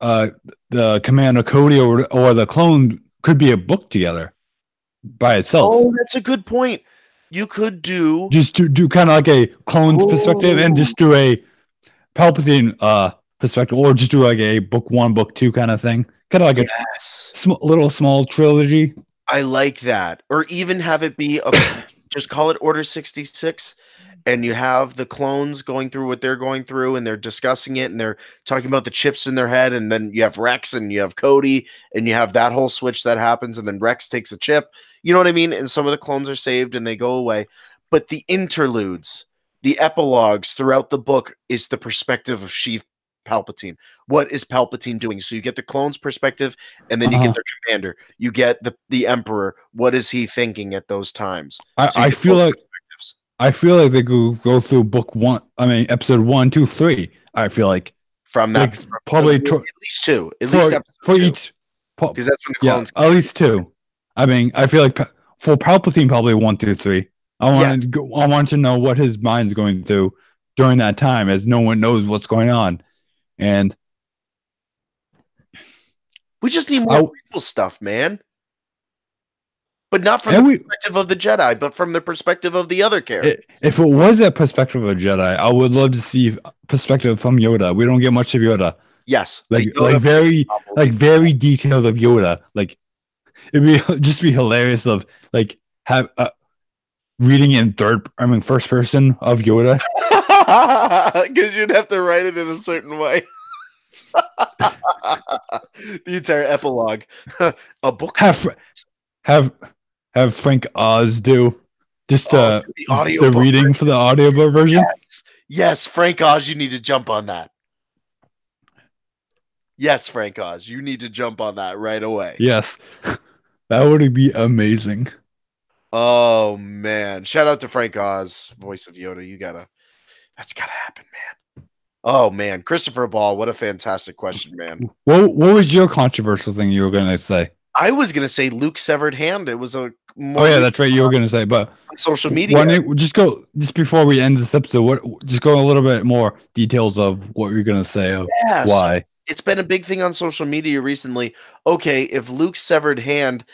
the Commander Cody or the clone could be a book together by itself. Oh, that's a good point. You could do kind of like a clone's perspective and just do a Palpatine perspective, or just do like a book 1, book 2 kind of thing. Kind of like a little small trilogy. I like that. Or even have it be just call it Order 66, and you have the clones going through what they're going through, and they're discussing it, and they're talking about the chips in their head, and then you have Rex and you have Cody, and you have that whole switch that happens, and then Rex takes the chip. You know what I mean? And some of the clones are saved and they go away. But the interludes, the epilogues throughout the book is the perspective of Sheev Palpatine. What is Palpatine doing? So you get the clone's perspective, and then you get their commander. You get the Emperor. What is he thinking at those times? I feel like they could go through book 1. I mean, episode 1, 2, 3. I feel like from that probably at least 2. At least for each, because that's when the clones. At least 2. I mean, I feel like for Palpatine, probably 1 through 3. I want to know what his mind's going through during that time, as no one knows what's going on. And we just need more prequel stuff, man. But not from the perspective of the Jedi, but from the perspective of the other characters. If it was that perspective of a Jedi, I would love to see perspective from Yoda. We don't get much of Yoda. Yes, like very detailed of Yoda. Like it'd be hilarious of like have reading in first person of Yoda. Because you'd have to write it in a certain way. The entire epilogue. A book. Have Frank Oz do just the reading for the audiobook version. Yes, Frank Oz, you need to jump on that. Yes, Frank Oz, you need to jump on that right away. Yes, that would be amazing. Oh man! Shout out to Frank Oz, voice of Yoda. That's gotta happen, man. Oh man, Christopher Ball, what a fantastic question, man. What was your controversial thing you were gonna say? I was gonna say Luke's severed hand. It was a that's right. You were gonna say, but on social media. Just before we end this episode. Just go a little bit more details of what you're gonna say of why. So it's been a big thing on social media recently. Okay, if Luke's severed hand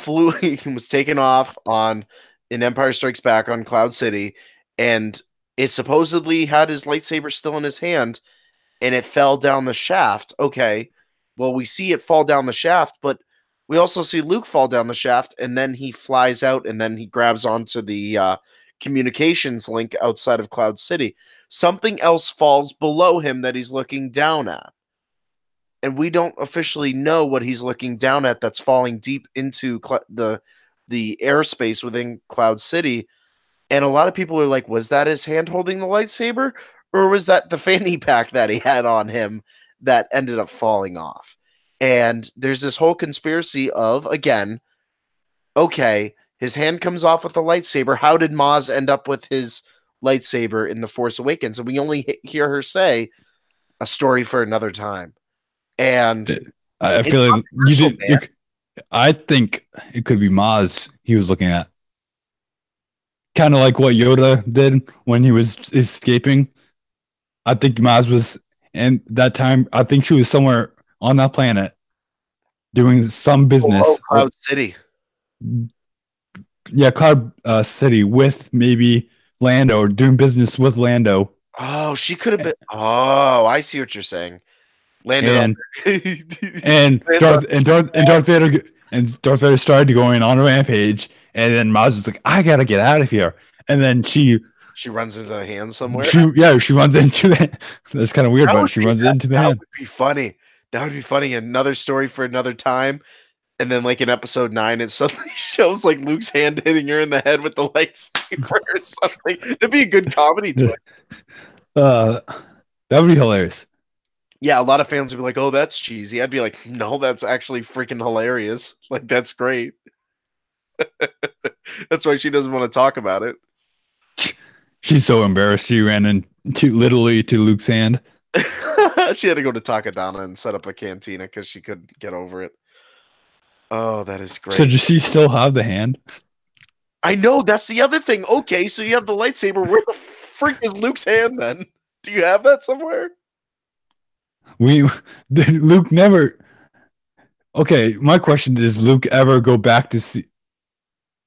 was taken off in Empire Strikes Back on Cloud City, and it supposedly had his lightsaber still in his hand, and it fell down the shaft. Okay, well, we see it fall down the shaft, but we also see Luke fall down the shaft, and then he flies out, and then he grabs onto the communications link outside of Cloud City. Something else falls below him that he's looking down at. And we don't officially know what he's looking down at that's falling deep into the airspace within Cloud City. And a lot of people are like, was that his hand holding the lightsaber? Or was that the fanny pack that he had on him that ended up falling off? And there's this whole conspiracy of, again, okay, his hand comes off with the lightsaber. How did Maz end up with his lightsaber in The Force Awakens? And we only hear her say, a story for another time. And I feel like I think it could be Maz he was looking at. Kind of like what Yoda did when he was escaping. I think Maz was, and that time, I think she was somewhere on that planet doing some business. Cloud City. Yeah, Cloud City with maybe Lando, doing business with Lando. Oh, she could have been. Oh, I see what you're saying. Lando and Darth Vader And Darth Vader started going on a rampage, and then Maz is like, I gotta get out of here. And then she runs into the hand somewhere. She runs into the. That's kind of weird, but she runs into the hand. That would be funny. That would be funny. Another story for another time. And then, like in episode 9, it suddenly shows like Luke's hand hitting her in the head with the lightsaber or something. That'd be a good comedy twist. That would be hilarious. Yeah, a lot of fans would be like, "Oh, that's cheesy." I'd be like, "No, that's actually freaking hilarious. Like, that's great." That's why she doesn't want to talk about it. She's so embarrassed. She ran literally to Luke's hand. She had to go to Takadana and set up a cantina because she couldn't get over it. Oh, that is great. So does she still have the hand? I know, that's the other thing. Okay, so you have the lightsaber. Where the freak is Luke's hand then? Do you have that somewhere? Luke never. Okay, my question is: Luke ever go back to see?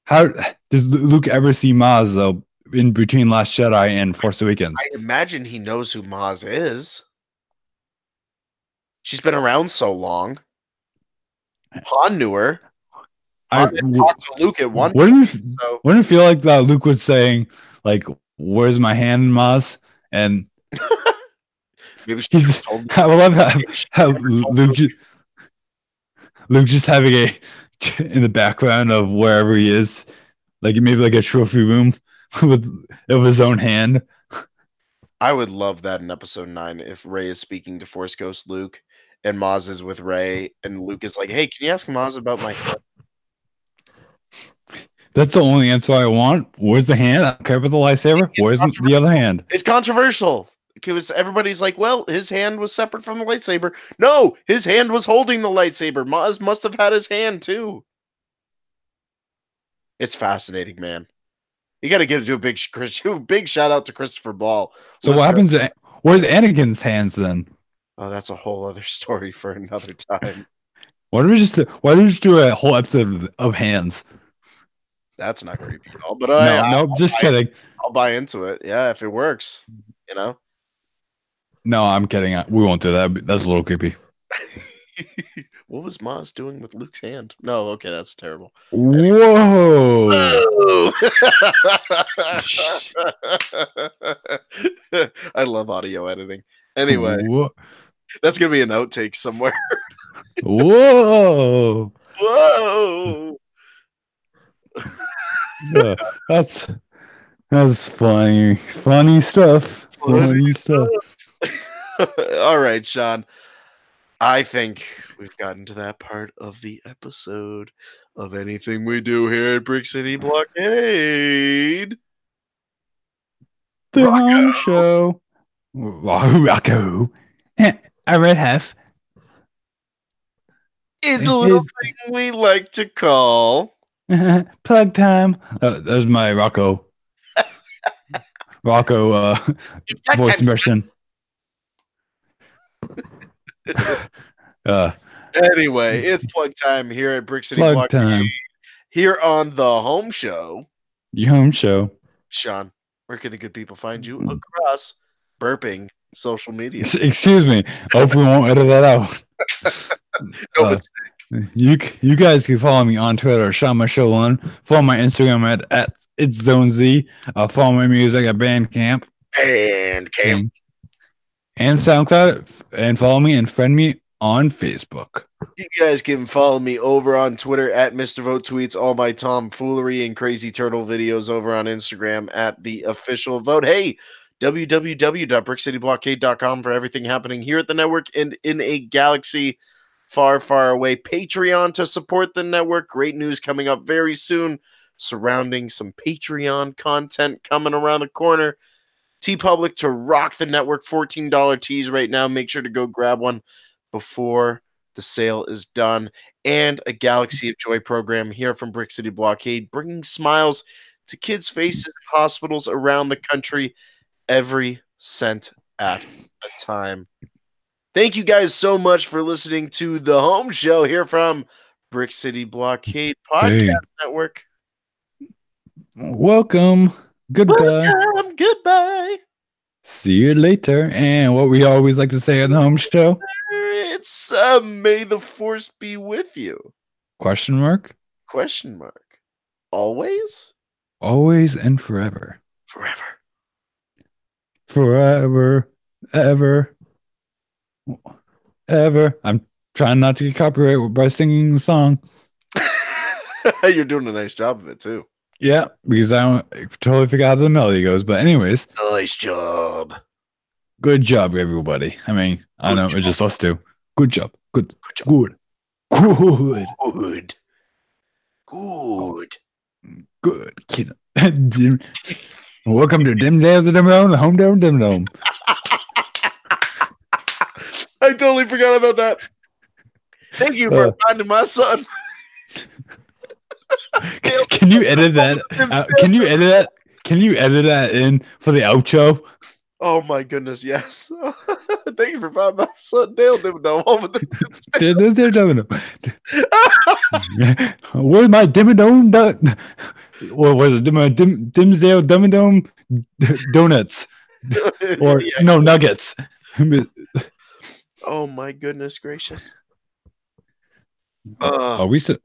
How does Luke ever see Maz though? In between Last Jedi and Force Awakens, I imagine he knows who Maz is. She's been around so long. Han knew her. Han talked to Luke at one point. Wouldn't it feel like that Luke was saying, like, "Where's my hand, Maz?" And maybe I love how Luke just having a in the background of wherever he is, like maybe like a trophy room with of his own hand. I would love that in episode 9 if Rey is speaking to Force Ghost Luke and Maz is with Rey and Luke is like, "Hey, can you ask Maz about my hand?" That's the only answer I want. Where's the hand? I don't care about the lightsaber. Where's the other hand? It's controversial because everybody's like, well, his hand was separate from the lightsaber. No, his hand was holding the lightsaber. Maz must have had his hand too. It's fascinating, man. You got to do a big shout out to Christopher Ball. So what happens? Where's Anakin's hands then? Oh, that's a whole other story for another time. Why don't we just do a whole episode of hands? That's not creepy at all. But no, just kidding. I'll buy into it. Yeah, if it works, you know. No, I'm kidding. We won't do that. That's a little creepy. What was Maz doing with Luke's hand? No, okay, that's terrible. Whoa! I love audio editing. Anyway, that's gonna be an outtake somewhere. Whoa! Whoa! Yeah, that's funny stuff. Funny stuff. All right, Sean. I think we've gotten to that part of the episode of anything we do here at Brick City Blockade. The home show. Rocco. I read half. Is a little thing we like to call plug time. That was my Rocco voice impression. Anyway, it's plug time here at Brick City Blockade. Here on the home show. The home show. Sean, where can the good people find you across burping social media? Excuse me. I hope we won't edit that out. No, you guys can follow me on Twitter, ShawnMyShow1. Follow my Instagram at It's Zone Z. Follow my music at Bandcamp. And SoundCloud. And follow me and friend me on Facebook. You guys can follow me over on Twitter at Mr. Vote Tweets, all my tomfoolery and crazy turtle videos over on Instagram at The Official Vote. Hey, www.brickcityblockade.com for everything happening here at the network and in a galaxy far, far away. Patreon to support the network. Great news coming up very soon surrounding some Patreon content coming around the corner. TeePublic to rock the network. $14 tees right now. Make sure to go grab one before the sale is done. And a Galaxy of Joy program here from Brick City Blockade, bringing smiles to kids' faces in hospitals around the country, every cent at a time. Thank you guys so much for listening to the home show here from Brick City Blockade Podcast Network. Welcome. Goodbye. Welcome. Goodbye. See you later. And what we always like to say on the home show. It's may the force be with you. Question mark? Question mark. Always? Always and forever. Forever. Forever. Ever. Ever. I'm trying not to get copyrighted by singing the song. You're doing a nice job of it, too. Yeah, because I totally forgot how the melody goes. But anyways. Nice job. Good job, everybody. I mean, I know it's just us two. Good job. Good. Good. Good. Good. Good. Good. Kid. Welcome to Dimdale the Dimdome, the home down Dimdome. I totally forgot about that. Thank you for finding my son. Can you edit that? Can you edit that? Can you edit that in for the outro? Oh my goodness, yes. Thank you for finding my son, Dale Dimmadome. Where's my Dimmadome? What was it? Dimsdale Dimmadome donuts, or no nuggets? Oh my goodness gracious. Are we still?